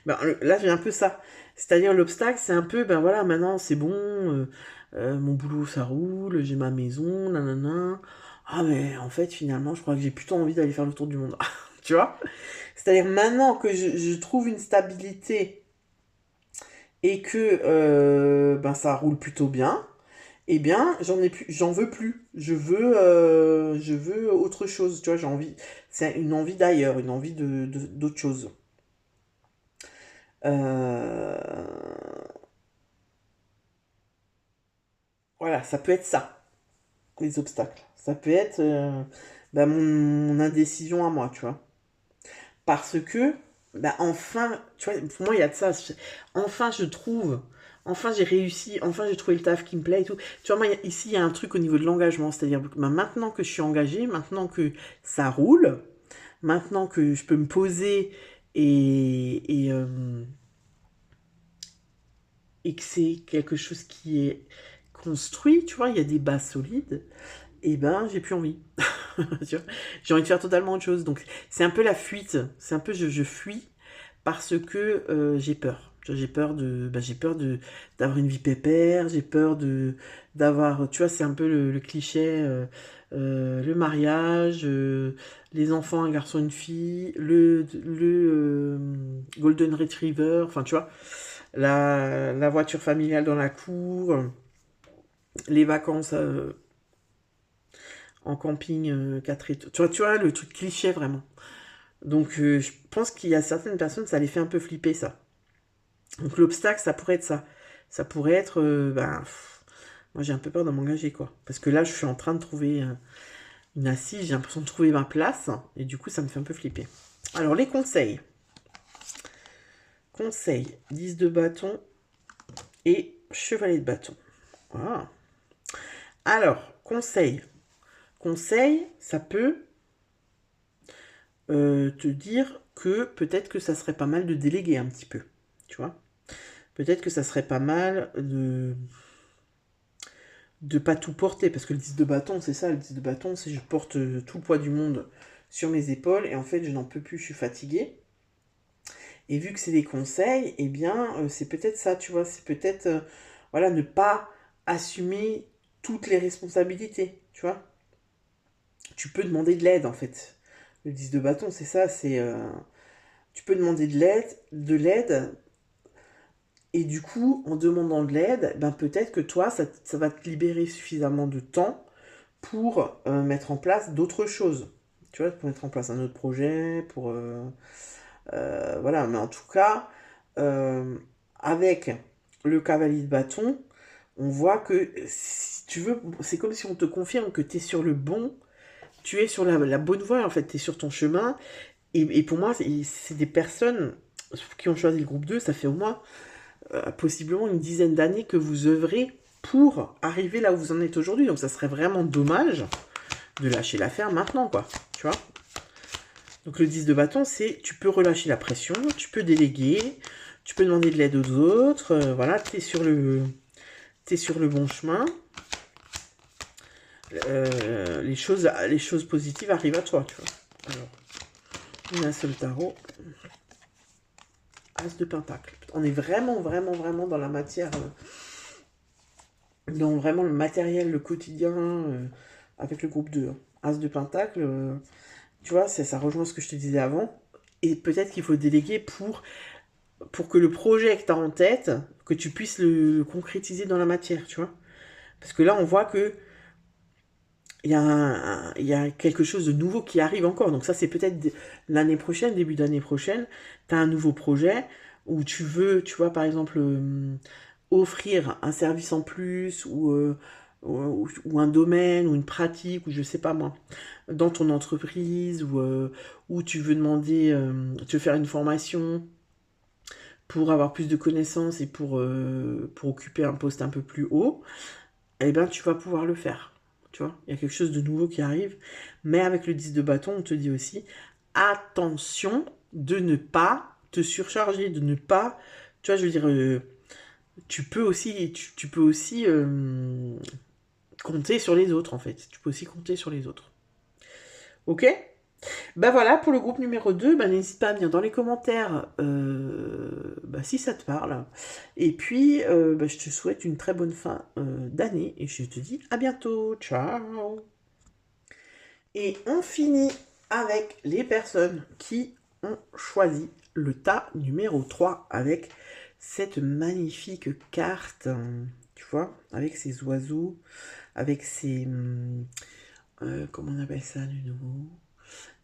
Là, j'ai un peu ça. C'est-à-dire, l'obstacle, c'est un peu, ben voilà, maintenant, c'est bon, mon boulot, ça roule, j'ai ma maison, nanana. Ah, mais en fait, finalement, je crois que j'ai plutôt envie d'aller faire le tour du monde. Tu vois? C'est-à-dire, maintenant que je trouve une stabilité et que ça roule plutôt bien, eh bien, j'en veux plus. Je veux autre chose. Tu vois, j'ai envie, c'est une envie d'ailleurs, une envie d'autre chose. Euh, voilà, ça peut être ça, les obstacles. Ça peut être mon indécision à moi, tu vois. Parce que, enfin, tu vois, pour moi, il y a de ça. Enfin, je trouve. Enfin, j'ai réussi. Enfin, j'ai trouvé le taf qui me plaît et tout. Tu vois, moi, ici, il y a un truc au niveau de l'engagement. C'est-à-dire que maintenant que je suis engagée, maintenant que ça roule, maintenant que je peux me poser et que c'est quelque chose qui est construit, tu vois, il y a des bases solides, et ben, j'ai plus envie. Tu vois, j'ai envie de faire totalement autre chose. Donc, c'est un peu la fuite. C'est un peu je fuis parce que j'ai peur. J'ai peur j'ai peur d'avoir une vie pépère. J'ai peur d'avoir, tu vois, c'est un peu le cliché, le mariage, les enfants, un garçon, une fille, le golden retriever. Enfin, tu vois, la voiture familiale dans la cour, les vacances en camping 4 étoiles. Tu vois, le truc cliché vraiment. Donc je pense qu'il y a certaines personnes, ça les fait un peu flipper ça. Donc l'obstacle, ça pourrait être ça. Ça pourrait être, moi j'ai un peu peur de m'engager quoi. Parce que là, je suis en train de trouver une assise, j'ai l'impression de trouver ma place. Et du coup, ça me fait un peu flipper. Alors les conseils. Conseils, 10 de bâton et chevalet de bâton. Voilà. Alors, conseil. Conseil, ça peut te dire que peut-être que ça serait pas mal de déléguer un petit peu. Tu vois? Peut-être que ça serait pas mal de pas tout porter, parce que le 10 de bâton, c'est ça, le 10 de bâton, c'est je porte tout le poids du monde sur mes épaules et en fait je n'en peux plus, je suis fatiguée. Et vu que c'est des conseils, eh bien c'est peut-être ça, tu vois, c'est peut-être voilà, ne pas assumer toutes les responsabilités, tu vois. Tu peux demander de l'aide en fait. Le 10 de bâton, c'est ça, c'est tu peux demander de l'aide et du coup, en demandant de l'aide, ben peut-être que toi, ça va te libérer suffisamment de temps pour mettre en place d'autres choses. Tu vois, pour mettre en place un autre projet, pour voilà. Mais en tout cas, euh, avec le cavalier de bâton, on voit que si tu veux, c'est comme si on te confirme que tu es sur le bon, tu es sur la bonne voie, en fait, tu es sur ton chemin. Et pour moi, c'est des personnes qui ont choisi le groupe 2, ça fait au moins possiblement une dizaine d'années que vous œuvrez pour arriver là où vous en êtes aujourd'hui. Donc ça serait vraiment dommage de lâcher l'affaire maintenant, quoi. Tu vois. Donc le 10 de bâton, c'est tu peux relâcher la pression, tu peux déléguer, tu peux demander de l'aide aux autres. Voilà, t'es sur le bon chemin. Les choses positives arrivent à toi, tu vois. Alors, on a un seul tarot. As de pentacle. On est vraiment, vraiment, vraiment dans la matière, dans vraiment le matériel, le quotidien, avec le groupe 2. As de pentacle, tu vois, ça rejoint ce que je te disais avant. Et peut-être qu'il faut déléguer pour que le projet que tu as en tête, que tu puisses le concrétiser dans la matière, tu vois. Parce que là, on voit que il y a quelque chose de nouveau qui arrive encore. Donc ça, c'est peut-être l'année prochaine, début d'année prochaine, tu as un nouveau projet où tu veux, tu vois, par exemple, offrir un service en plus ou un domaine ou une pratique ou je sais pas moi, dans ton entreprise ou tu veux demander, tu veux faire une formation pour avoir plus de connaissances et pour occuper un poste un peu plus haut, eh ben tu vas pouvoir le faire. Tu vois, il y a quelque chose de nouveau qui arrive. Mais avec le 10 de bâton, on te dit aussi, attention de ne pas te surcharger, de ne pas, tu vois, je veux dire, tu peux aussi compter sur les autres, en fait. Tu peux aussi compter sur les autres. Ok. Ben voilà, pour le groupe numéro 2, ben n'hésite pas à me dire dans les commentaires ben si ça te parle. Et puis, ben je te souhaite une très bonne fin d'année et je te dis à bientôt. Ciao. Et on finit avec les personnes qui ont choisi le tas numéro 3 avec cette magnifique carte, tu vois, avec ces oiseaux, avec ces... comment on appelle ça de nouveau?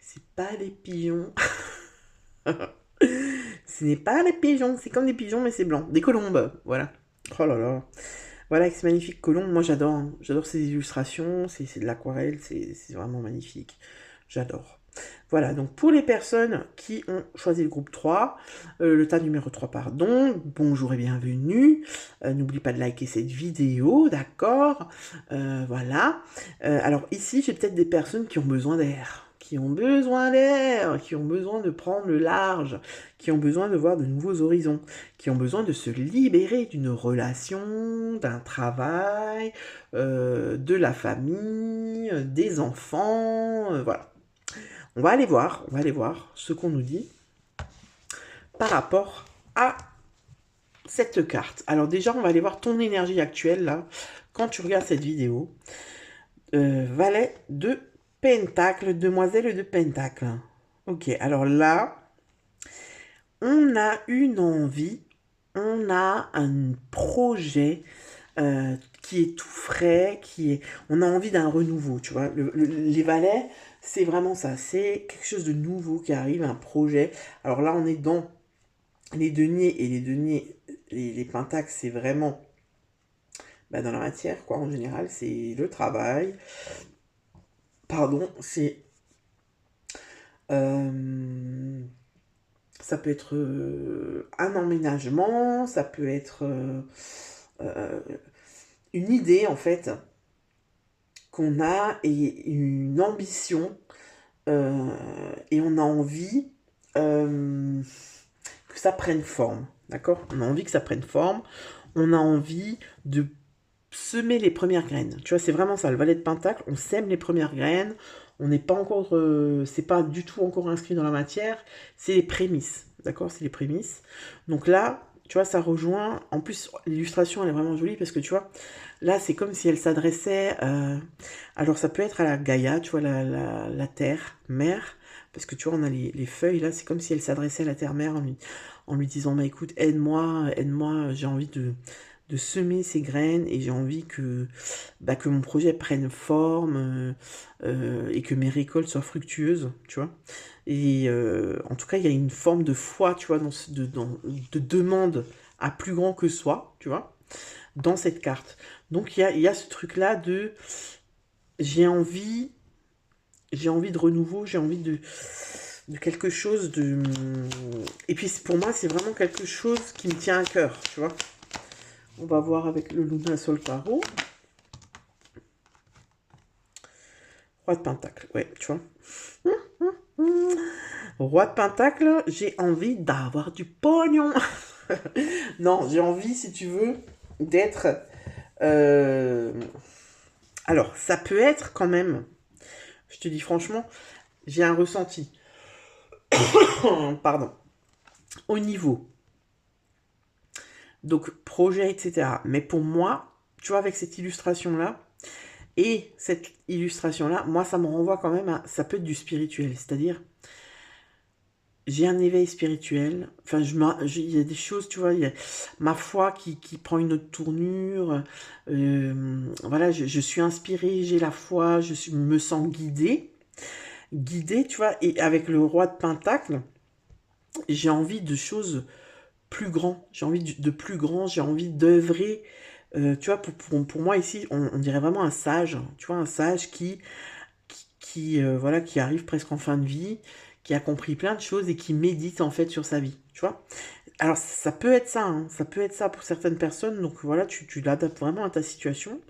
C'est pas des pigeons. Ce n'est pas des pigeons, c'est comme des pigeons mais c'est blanc. Des colombes, voilà. Oh là là. Voilà, avec ces magnifiques colombes, moi j'adore. Hein. J'adore ces illustrations, c'est de l'aquarelle, c'est vraiment magnifique. J'adore. Voilà, donc pour les personnes qui ont choisi le groupe 3, le tas numéro 3, pardon, bonjour et bienvenue. N'oublie pas de liker cette vidéo, d'accord. Voilà. Alors ici, j'ai peut-être des personnes qui ont besoin d'air. Qui ont besoin d'air, qui ont besoin de prendre le large, qui ont besoin de voir de nouveaux horizons, qui ont besoin de se libérer d'une relation, d'un travail, de la famille, des enfants, voilà. On va aller voir ce qu'on nous dit par rapport à cette carte. Alors déjà, on va aller voir ton énergie actuelle, là, quand tu regardes cette vidéo. Valet de Pentacle, demoiselle de Pentacle. Ok, alors là, on a une envie, on a un projet qui est tout frais, on a envie d'un renouveau, tu vois. Les valets, c'est vraiment ça, c'est quelque chose de nouveau qui arrive, un projet. Alors là, on est dans les deniers, et les deniers, les pentacles, c'est vraiment dans la matière, quoi, en général, c'est le travail. Pardon, c'est... ça peut être un emménagement, ça peut être une idée, en fait, qu'on a et une ambition et on a envie que ça prenne forme, d'accord? On a envie que ça prenne forme, on a envie de semer les premières graines. Tu vois, c'est vraiment ça, le valet de pentacle, on sème les premières graines, On n'est pas encore, c'est pas du tout encore inscrit dans la matière, c'est les prémices, d'accord? C'est les prémices. Donc là, tu vois, ça rejoint, en plus, l'illustration, elle est vraiment jolie parce que, tu vois, là, c'est comme si elle s'adressait, alors ça peut être à la Gaïa, tu vois, la terre, mère, parce que, tu vois, on a les feuilles, là, c'est comme si elle s'adressait à la terre-mère en lui disant, bah écoute, aide-moi, aide-moi, j'ai envie de semer ces graines et j'ai envie que, bah, que mon projet prenne forme et que mes récoltes soient fructueuses, tu vois. Et en tout cas, il y a une forme de foi, tu vois, de demande à plus grand que soi, tu vois, dans cette carte. Donc il y a ce truc-là de j'ai envie, j'ai envie de renouveau, j'ai envie de quelque chose de... Et puis pour moi, c'est vraiment quelque chose qui me tient à cœur, tu vois. On va voir avec le Luna Sol Tarot. Roi de Pentacle, ouais, tu vois. Roi de Pentacle, j'ai envie d'avoir du pognon. Non, j'ai envie, si tu veux, d'être... euh, Alors, ça peut être quand même, je te dis franchement, j'ai un ressenti. Pardon. Au niveau. Donc, projet, etc. Mais pour moi, tu vois, avec cette illustration-là, et cette illustration-là, moi, ça me renvoie quand même à... Ça peut être du spirituel, c'est-à-dire... J'ai un éveil spirituel. Enfin, il y a des choses, tu vois, il y a ma foi qui prend une autre tournure. Voilà, je suis inspirée, j'ai la foi, me sens guidée. Guidée, tu vois, et avec le roi de Pentacle, j'ai envie de choses plus grandes. J'ai envie de plus grand, j'ai envie d'œuvrer. Tu vois, pour moi ici, on dirait vraiment un sage. Tu vois, un sage voilà, qui arrive presque en fin de vie, qui a compris plein de choses et qui médite en fait sur sa vie, tu vois. Alors ça peut être ça, hein, ça peut être ça pour certaines personnes, donc voilà, tu l'adaptes vraiment à ta situation.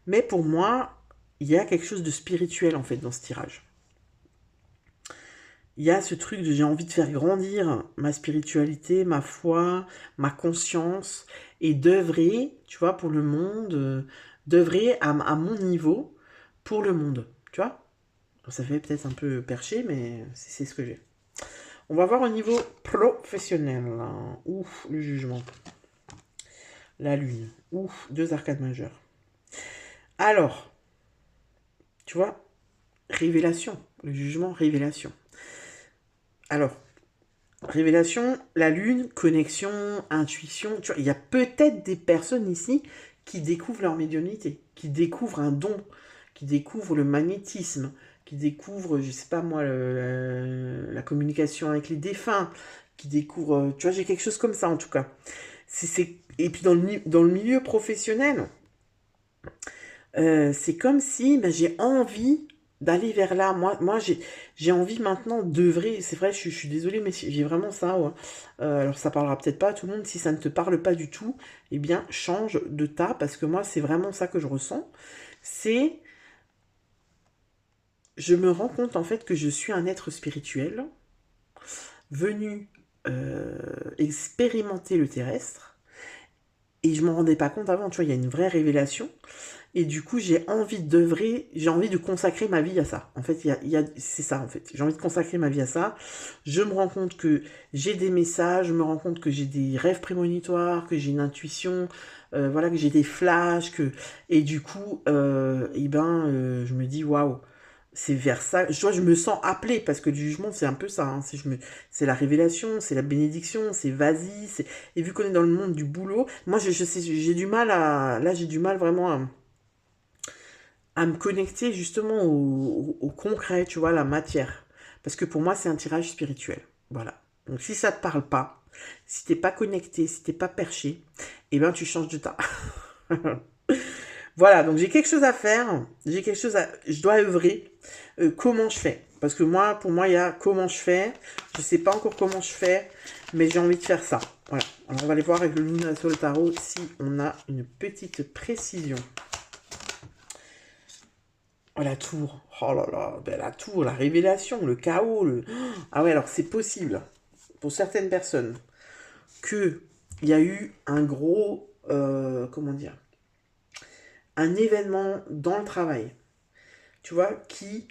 Mais pour moi, il y a quelque chose de spirituel en fait dans ce tirage. Il y a ce truc de j'ai envie de faire grandir ma spiritualité, ma foi, ma conscience et d'œuvrer, tu vois, pour le monde, d'œuvrer à mon niveau pour le monde, tu vois. Ça fait peut-être un peu perché, mais c'est ce que j'ai. On va voir au niveau professionnel. Ouf, le jugement. La lune. Ouf, deux arcades majeures. Alors, tu vois, révélation. Le jugement, révélation. Alors, révélation, la lune, connexion, intuition. Tu vois, il y a peut-être des personnes ici qui découvrent leur médiumnité, qui découvrent un don, qui découvrent le magnétisme, qui découvrent, je sais pas moi, la communication avec les défunts, qui découvrent, tu vois, j'ai quelque chose comme ça en tout cas. Et puis dans le milieu professionnel, c'est comme si ben, j'ai envie d'aller vers là. Moi j'ai envie maintenant d'œuvrer. C'est vrai, je suis désolée, mais j'ai vraiment ça. Ouais. Alors ça parlera peut-être pas à tout le monde. Si ça ne te parle pas du tout, eh bien change de tas parce que moi c'est vraiment ça que je ressens. C'est, je me rends compte en fait que je suis un être spirituel venu expérimenter le terrestre et je m'en rendais pas compte avant. Tu vois, il y a une vraie révélation. Et du coup, j'ai envie d'œuvrer, j'ai envie de consacrer ma vie à ça. En fait, c'est ça, en fait. J'ai envie de consacrer ma vie à ça. Je me rends compte que j'ai des messages, je me rends compte que j'ai des rêves prémonitoires, que j'ai une intuition, voilà, que j'ai des flashs, et du coup, je me dis, waouh, c'est vers ça. Je me sens appelée, parce que le jugement, c'est un peu ça. Hein. C'est la révélation, c'est la bénédiction, c'est vas-y. Et vu qu'on est dans le monde du boulot, moi, je sais, j'ai du mal à... Là, j'ai du mal vraiment à me connecter justement au concret, tu vois, la matière. Parce que pour moi, c'est un tirage spirituel. Voilà. Donc si ça te parle pas, si t'es pas connecté, si t'es pas perché, eh ben tu changes de tas. Voilà, donc j'ai quelque chose à faire, je dois œuvrer. Comment je fais? Parce que moi, pour moi, il y a comment je fais. Je sais pas encore comment je fais, mais j'ai envie de faire ça. Voilà. Alors on va aller voir avec le Luna Sol Tarot si on a une petite précision. Oh, la tour. Oh là là, ben, la tour, la révélation, le chaos. Ah ouais, alors c'est possible, pour certaines personnes, qu'il y a eu un gros, comment dire, un événement dans le travail, tu vois, qui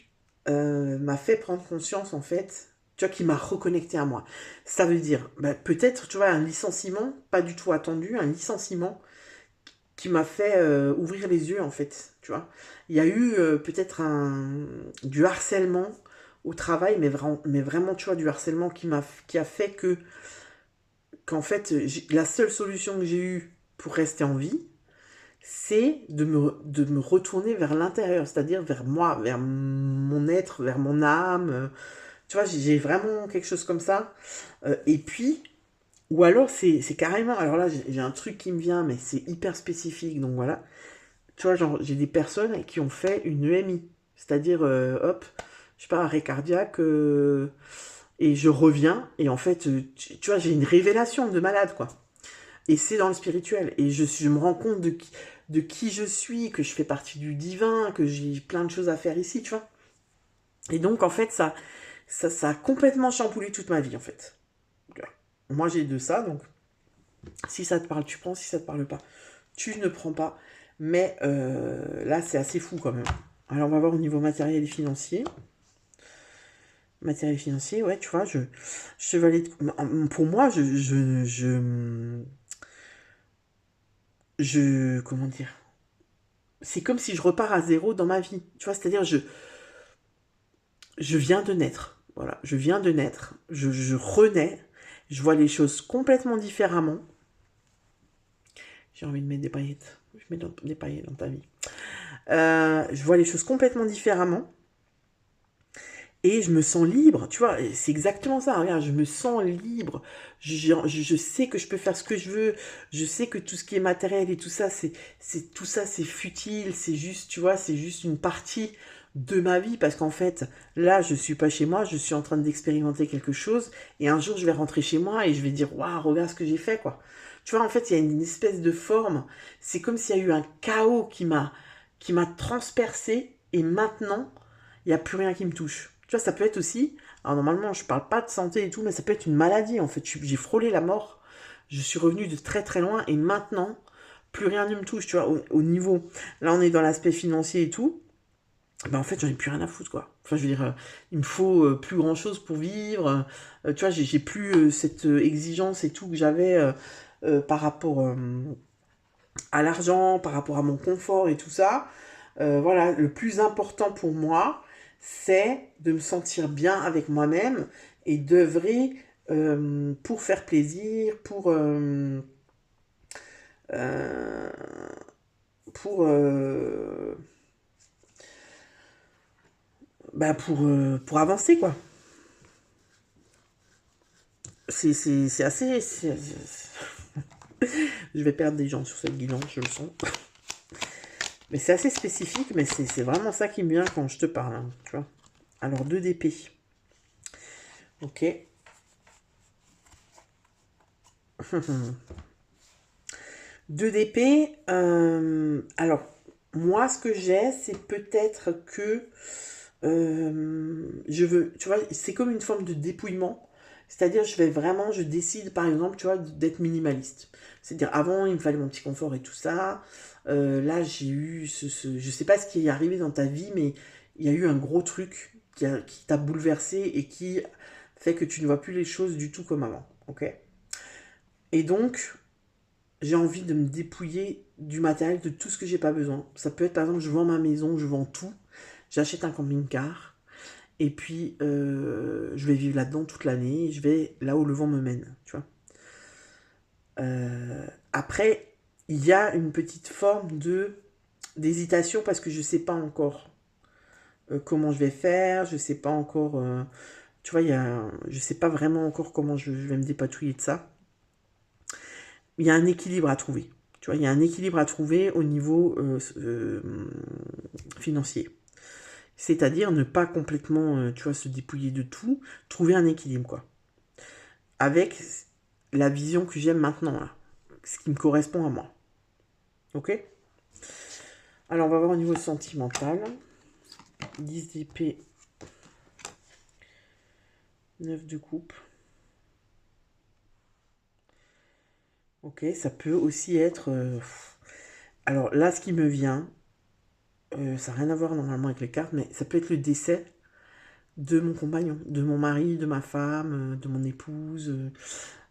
m'a fait prendre conscience, en fait, tu vois, qui m'a reconnecté à moi. Ça veut dire, bah, peut-être, tu vois, un licenciement, pas du tout attendu, un licenciement qui m'a fait ouvrir les yeux, en fait, tu vois. Il y a eu peut-être du harcèlement au travail, mais vraiment, tu vois, du harcèlement qui a fait qu'en fait, la seule solution que j'ai eue pour rester en vie, c'est de me retourner vers l'intérieur, c'est-à-dire vers moi, vers mon être, vers mon âme. Tu vois, j'ai vraiment quelque chose comme ça. Et puis, ou alors c'est carrément, alors là j'ai un truc qui me vient, mais c'est hyper spécifique, donc voilà. Tu vois, genre j'ai des personnes qui ont fait une EMI, c'est-à-dire, hop, je sais pas, arrêt cardiaque, et je reviens, et en fait, tu vois, j'ai une révélation de malade, quoi. Et c'est dans le spirituel. Et je me rends compte de qui je suis, que je fais partie du divin, que j'ai plein de choses à faire ici, tu vois. Et donc, en fait, ça a complètement chamboulé toute ma vie, en fait. Moi, j'ai de ça, donc si ça te parle, tu prends, si ça te parle pas, tu ne prends pas. Mais là, c'est assez fou quand même. Alors, on va voir au niveau matériel et financier. Matériel et financier, ouais, tu vois, chevalet pour moi, comment dire, c'est comme si je repars à zéro dans ma vie. Tu vois, c'est-à-dire, je viens de naître. Voilà, je viens de naître. Je renais. Je vois les choses complètement différemment. J'ai envie de mettre des paillettes. Je mets des paillettes dans ta vie. Je vois les choses complètement différemment. Et je me sens libre, tu vois, c'est exactement ça, regarde, je me sens libre, je sais que je peux faire ce que je veux, je sais que tout ce qui est matériel et tout ça, tout ça, c'est futile, c'est juste, tu vois, c'est juste une partie de ma vie, parce qu'en fait, là, je suis pas chez moi, je suis en train d'expérimenter quelque chose, et un jour, je vais rentrer chez moi et je vais dire, waouh, regarde ce que j'ai fait, quoi. Tu vois, en fait, il y a une espèce de forme, c'est comme s'il y a eu un chaos qui m'a transpercé, et maintenant, il n'y a plus rien qui me touche. Tu vois, ça peut être aussi, alors normalement je parle pas de santé et tout, mais ça peut être une maladie en fait. J'ai frôlé la mort, je suis revenu de très très loin et maintenant, plus rien ne me touche, tu vois, au niveau, là on est dans l'aspect financier et tout, ben en fait j'en ai plus rien à foutre quoi. Enfin je veux dire, il me faut plus grand chose pour vivre, tu vois, j'ai plus cette exigence et tout que j'avais par rapport à l'argent, par rapport à mon confort et tout ça. Voilà, le plus important pour moi, c'est de me sentir bien avec moi-même et d'œuvrer pour faire plaisir, euh, pour, bah pour avancer, quoi. C'est assez... Je vais perdre des gens sur cette guidance, je le sens. Mais c'est assez spécifique, mais c'est vraiment ça qui me vient quand je te parle, hein, tu vois. Alors, 2 d'épée. Ok. 2 d'épée. Alors, moi, ce que j'ai, c'est peut-être que je veux, tu vois, c'est comme une forme de dépouillement. C'est-à-dire, je décide, par exemple, tu vois, d'être minimaliste. C'est-à-dire, avant, il me fallait mon petit confort et tout ça. Là, j'ai eu je sais pas ce qui est arrivé dans ta vie, mais il y a eu un gros truc qui t'a bouleversé et qui fait que tu ne vois plus les choses du tout comme avant. Ok? Et donc, j'ai envie de me dépouiller du matériel, de tout ce que j'ai pas besoin. Ça peut être par exemple, je vends ma maison, je vends tout, j'achète un camping-car, et puis je vais vivre là-dedans toute l'année, je vais là où le vent me mène, tu vois. Après, il y a une petite forme d'hésitation parce que je sais pas encore comment je vais faire, je sais pas encore, tu vois, je sais pas vraiment encore comment je vais me dépatouiller de ça. Il y a un équilibre à trouver. Tu vois, il y a un équilibre à trouver au niveau financier. C'est-à-dire ne pas complètement, tu vois, se dépouiller de tout, trouver un équilibre, quoi. Avec la vision que j'aime maintenant, là. Ce qui me correspond à moi. Ok? Alors, on va voir au niveau sentimental. 10 d'épée, 9 de coupe. Ok, ça peut aussi être... alors là, ce qui me vient, ça n'a rien à voir normalement avec les cartes, mais ça peut être le décès de mon compagnon, de mon mari, de ma femme, de mon épouse.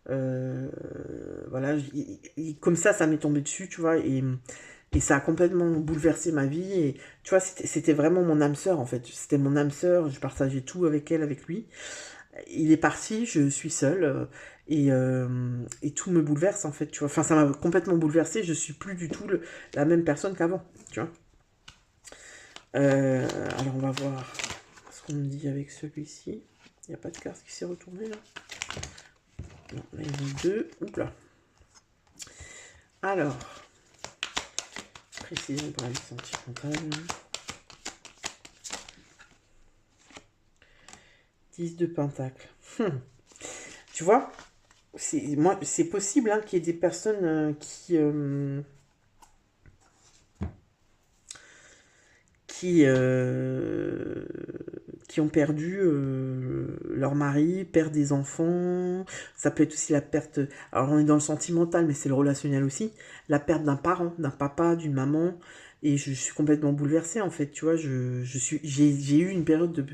Voilà, comme ça m'est tombé dessus, tu vois, et ça a complètement bouleversé ma vie. Et tu vois, c'était vraiment mon âme sœur, en fait. C'était mon âme sœur, je partageais tout avec elle, avec lui. Il est parti, je suis seule, et tout me bouleverse, en fait, tu vois. Enfin, ça m'a complètement bouleversée, je suis plus du tout la même personne qu'avant, tu vois. Alors, on va voir ce qu'on me dit avec celui-ci. Il n'y a pas de carte qui s'est retournée, là. Non, là, il y en a deux. Oups là. Alors, précision pour la vie sentimentale. 10 de pentacle. Tu vois, c'est possible hein, qu'il y ait des personnes qui ont perdu leur mari, perdent des enfants. Ça peut être aussi la perte. Alors on est dans le sentimental, mais c'est le relationnel aussi. La perte d'un parent, d'un papa, d'une maman. Et je suis complètement bouleversée en fait. Tu vois, j'ai eu une période de,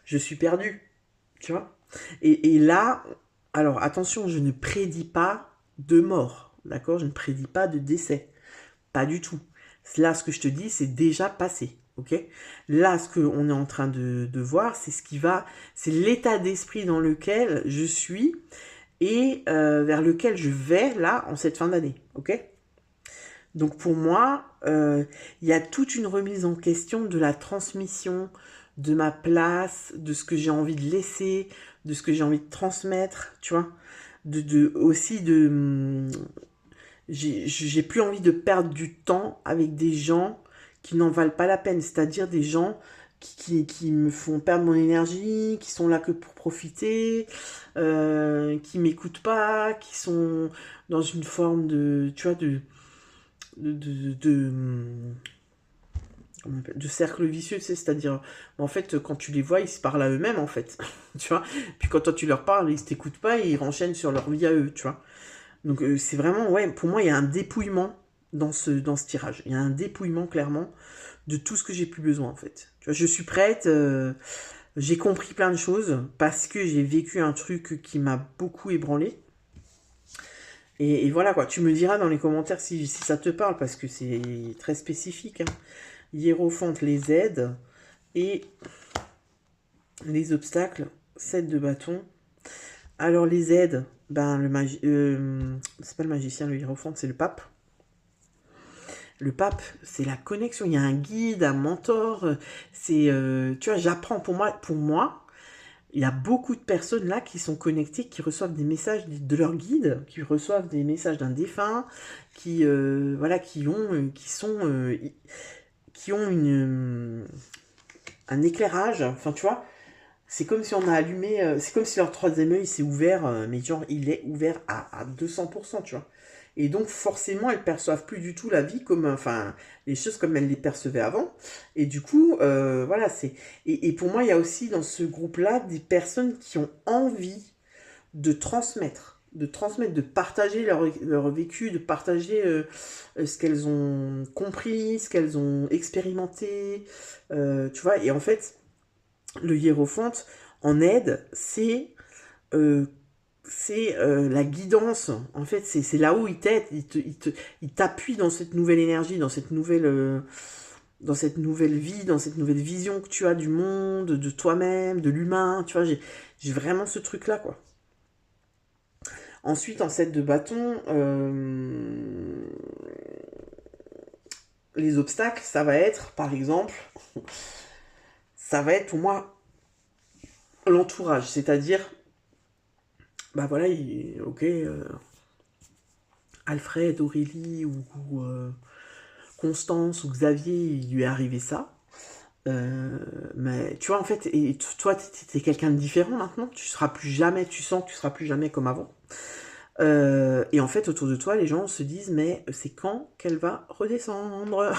je suis perdue. Tu vois. Et là, alors attention, je ne prédis pas de mort, d'accord? Je ne prédis pas de décès, pas du tout. Là, ce que je te dis, c'est déjà passé. Ok. Là, ce qu'on est en train de voir, c'est c'est l'état d'esprit dans lequel je suis et vers lequel je vais là en cette fin d'année. Ok. Donc pour moi, il y a toute une remise en question de la transmission, de ma place, de ce que j'ai envie de laisser, de ce que j'ai envie de transmettre, tu vois. Aussi de, j'ai plus envie de perdre du temps avec des gens qui n'en valent pas la peine, c'est-à-dire des gens qui me font perdre mon énergie, qui sont là que pour profiter, qui m'écoutent pas, qui sont dans une forme de, tu vois, de cercle vicieux, c'est-à-dire, en fait, quand tu les vois, ils se parlent à eux-mêmes, en fait, tu vois. Puis quand toi tu leur parles, ils t'écoutent pas et ils renchaînent sur leur vie à eux, tu vois. Donc c'est vraiment, ouais, pour moi, il y a un dépouillement dans ce tirage. Il y a un dépouillement, clairement, de tout ce que j'ai plus besoin, en fait. Tu vois, je suis prête, j'ai compris plein de choses, parce que j'ai vécu un truc qui m'a beaucoup ébranlé. Et voilà, quoi. Tu me diras dans les commentaires si ça te parle, parce que c'est très spécifique, hein. Hiérophante, les aides, et les obstacles, 7 de bâton. Alors les aides, ben c'est pas le magicien, le hiérophante, c'est le pape. Le pape, c'est la connexion. Il y a un guide, un mentor. Tu vois, j'apprends. Pour moi, il y a beaucoup de personnes là qui sont connectées, qui reçoivent des messages de leur guide, qui reçoivent des messages d'un défunt, voilà, qui ont un éclairage. Enfin, tu vois, c'est comme si on a allumé, c'est comme si leur troisième œil s'est ouvert, mais genre il est ouvert à 200%, tu vois. Et donc forcément, elles perçoivent plus du tout la vie comme, enfin, les choses comme elles les percevaient avant. Et du coup, voilà, et pour moi, il y a aussi dans ce groupe-là des personnes qui ont envie de transmettre, de partager leur vécu, de partager ce qu'elles ont compris, ce qu'elles ont expérimenté, tu vois. Et en fait, le hiérophante en aide, euh, la guidance. En fait, c'est là où il t'aide, il t'appuie dans cette nouvelle énergie, dans cette nouvelle vie, dans cette nouvelle vision que tu as du monde, de toi-même, de l'humain. Tu vois, j'ai vraiment ce truc-là, quoi. Ensuite, en 7 de bâton, les obstacles, ça va être, par exemple, ça va être pour moi l'entourage, c'est-à-dire, bah voilà, ok, Alfred, Aurélie ou Constance ou Xavier, il lui est arrivé ça. Mais tu vois, en fait, et toi, t'es quelqu'un de différent maintenant. Tu seras plus jamais, tu sens que tu seras plus jamais comme avant. Et en fait, autour de toi, les gens se disent, mais c'est quand qu'elle va redescendre?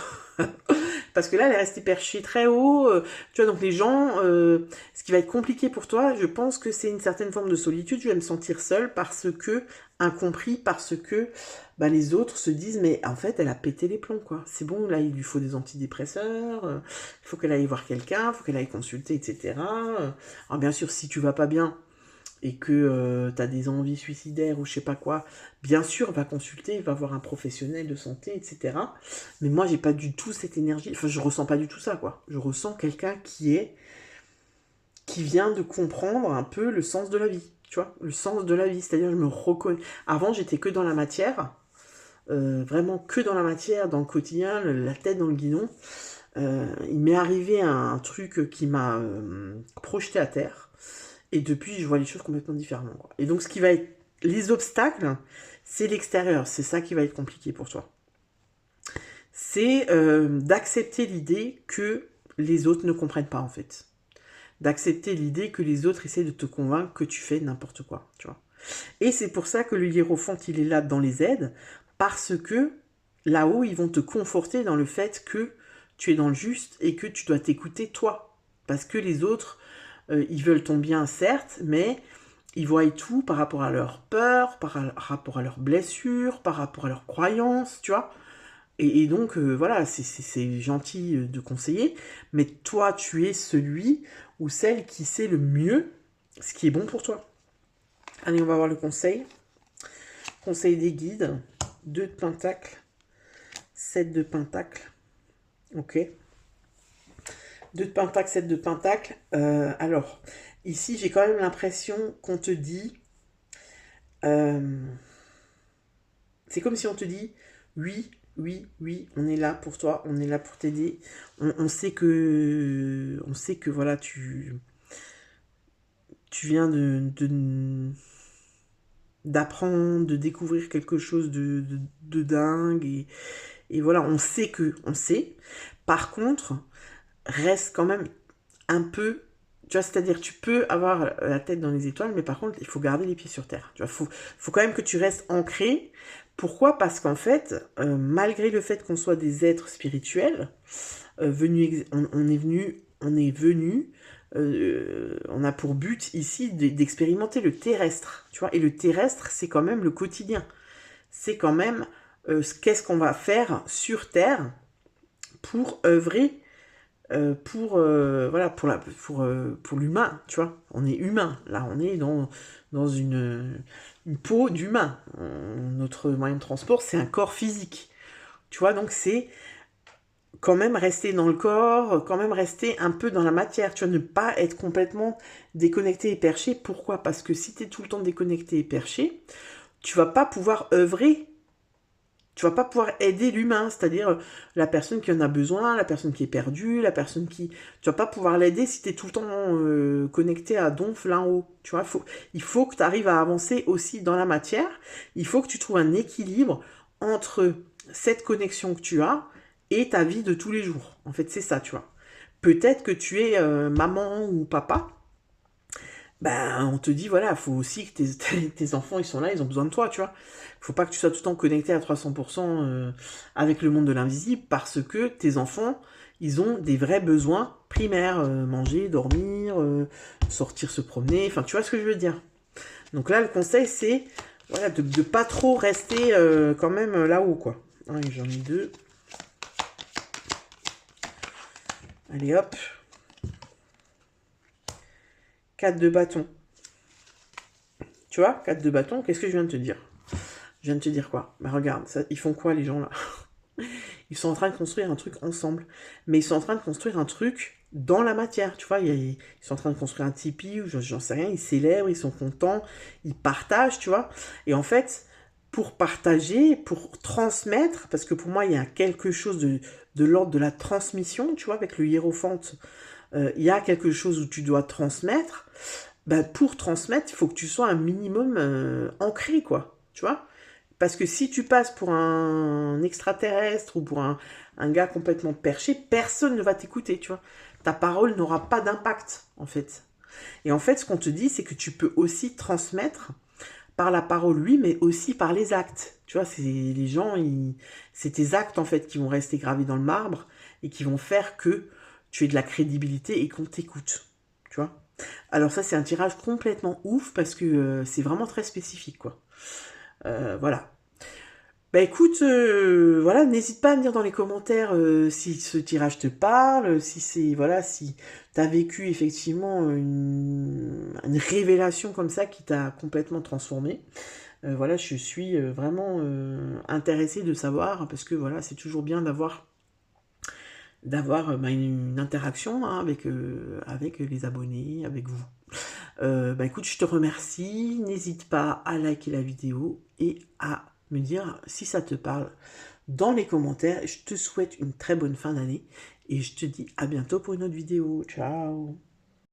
Parce que là, elle est restée perchée très haut. Tu vois, donc les gens, ce qui va être compliqué pour toi, je pense que c'est une certaine forme de solitude. Je vais me sentir seule parce que incompris parce que bah, les autres se disent, mais en fait, elle a pété les plombs, quoi. C'est bon, là, il lui faut des antidépresseurs, il faut qu'elle aille voir quelqu'un, il faut qu'elle aille consulter, etc. Alors bien sûr, si tu vas pas bien et que tu as des envies suicidaires ou je sais pas quoi, bien sûr, va consulter, va voir un professionnel de santé, etc. Mais moi, j'ai pas du tout cette énergie, enfin, je ressens pas du tout ça, quoi. Je ressens quelqu'un qui vient de comprendre un peu le sens de la vie, tu vois, le sens de la vie, c'est-à-dire je me reconnais. Avant, j'étais que dans la matière, vraiment que dans la matière, dans le quotidien, la tête dans le guidon. Il m'est arrivé un truc qui m'a projeté à terre, et depuis, je vois les choses complètement différemment, quoi. Et donc, ce qui va être les obstacles, c'est l'extérieur, c'est ça qui va être compliqué pour toi. C'est d'accepter l'idée que les autres ne comprennent pas, en fait. D'accepter l'idée que les autres essaient de te convaincre que tu fais n'importe quoi, tu vois. Et c'est pour ça que le hiérophante, il est là dans les aides, parce que là-haut, ils vont te conforter dans le fait que tu es dans le juste et que tu dois t'écouter toi. Parce que les autres, ils veulent ton bien, certes, mais ils voient tout par rapport à leurs peurs, rapport à leurs blessures, par rapport à leurs croyances, tu vois. Et donc, voilà, c'est gentil de conseiller, mais toi, tu es celui ou celle qui sait le mieux ce qui est bon pour toi. Allez, on va voir le conseil. Conseil des guides. 2 de pentacle. 7 de pentacle. Ok. 2 de pentacle, 7 de pentacle. Alors, ici, j'ai quand même l'impression qu'on te dit... c'est comme si on te dit, oui, oui, oui, on est là pour toi, on est là pour t'aider. On sait que voilà, tu viens d'apprendre, de découvrir quelque chose de dingue. Et voilà, on sait. Par contre, reste quand même un peu, tu vois, c'est-à-dire tu peux avoir la tête dans les étoiles, mais par contre, il faut garder les pieds sur terre. Tu vois, faut quand même que tu restes ancré. Pourquoi? Parce qu'en fait, malgré le fait qu'on soit des êtres spirituels, on est venu, on a pour but ici d'expérimenter le terrestre, tu vois. Et le terrestre, c'est quand même le quotidien. C'est quand même qu'est-ce qu'on va faire sur Terre pour œuvrer voilà pour l'humain, tu vois. On est humain, là on est dans une peau d'humain. Notre moyen de transport, c'est un corps physique, tu vois. Donc c'est quand même rester dans le corps, quand même rester un peu dans la matière, tu vois, ne pas être complètement déconnecté et perché. Pourquoi? Parce que si tu es tout le temps déconnecté et perché, tu vas pas pouvoir œuvrer. Tu vas pas pouvoir aider l'humain, c'est-à-dire la personne qui en a besoin, la personne qui est perdue, la personne qui... Tu vas pas pouvoir l'aider si tu es tout le temps connecté à donf là en haut. Tu vois, il faut que tu arrives à avancer aussi dans la matière. Il faut que tu trouves un équilibre entre cette connexion que tu as et ta vie de tous les jours. En fait, c'est ça, tu vois. Peut-être que tu es maman ou papa, ben, on te dit, voilà, il faut aussi que tes enfants, ils sont là, ils ont besoin de toi, tu vois. Faut pas que tu sois tout le temps connecté à 300% avec le monde de l'invisible, parce que tes enfants, ils ont des vrais besoins primaires, manger, dormir, sortir se promener, enfin, tu vois ce que je veux dire. Donc là, le conseil, c'est voilà, de pas trop rester quand même là-haut, quoi. Hein, j'en ai 2. Allez, hop. 4 de bâton. Tu vois, 4 de bâton, qu'est-ce que je viens de te dire? Je viens de te dire quoi? Bah regarde, ça, ils font quoi les gens là? Ils sont en train de construire un truc ensemble. Mais ils sont en train de construire un truc dans la matière, tu vois. Ils sont en train de construire un tipi, ou j'en sais rien, ils célèbrent, ils sont contents, ils partagent, tu vois. Et en fait, pour partager, pour transmettre, parce que pour moi, il y a quelque chose de l'ordre de la transmission, tu vois, avec le hiérophante, il y a quelque chose où tu dois transmettre. Bah, pour transmettre, il faut que tu sois un minimum ancré, quoi, tu vois. Parce que si tu passes pour un extraterrestre ou pour un gars complètement perché, personne ne va t'écouter, tu vois. Ta parole n'aura pas d'impact, en fait. Et en fait, ce qu'on te dit, c'est que tu peux aussi transmettre par la parole, oui, mais aussi par les actes. Tu vois, c'est les gens, c'est tes actes, en fait, qui vont rester gravés dans le marbre et qui vont faire que tu aies de la crédibilité et qu'on t'écoute, tu vois. Alors ça, c'est un tirage complètement ouf parce que c'est vraiment très spécifique, quoi. Voilà. Bah écoute, voilà, n'hésite pas à me dire dans les commentaires si ce tirage te parle, si c'est, voilà, si tu as vécu effectivement une révélation comme ça qui t'a complètement transformé. Voilà, je suis vraiment intéressée de savoir, parce que voilà, c'est toujours bien d'avoir bah, une interaction hein, avec les abonnés, avec vous. Bah écoute, je te remercie. N'hésite pas à liker la vidéo et à me dire si ça te parle dans les commentaires. Je te souhaite une très bonne fin d'année et je te dis à bientôt pour une autre vidéo. Ciao!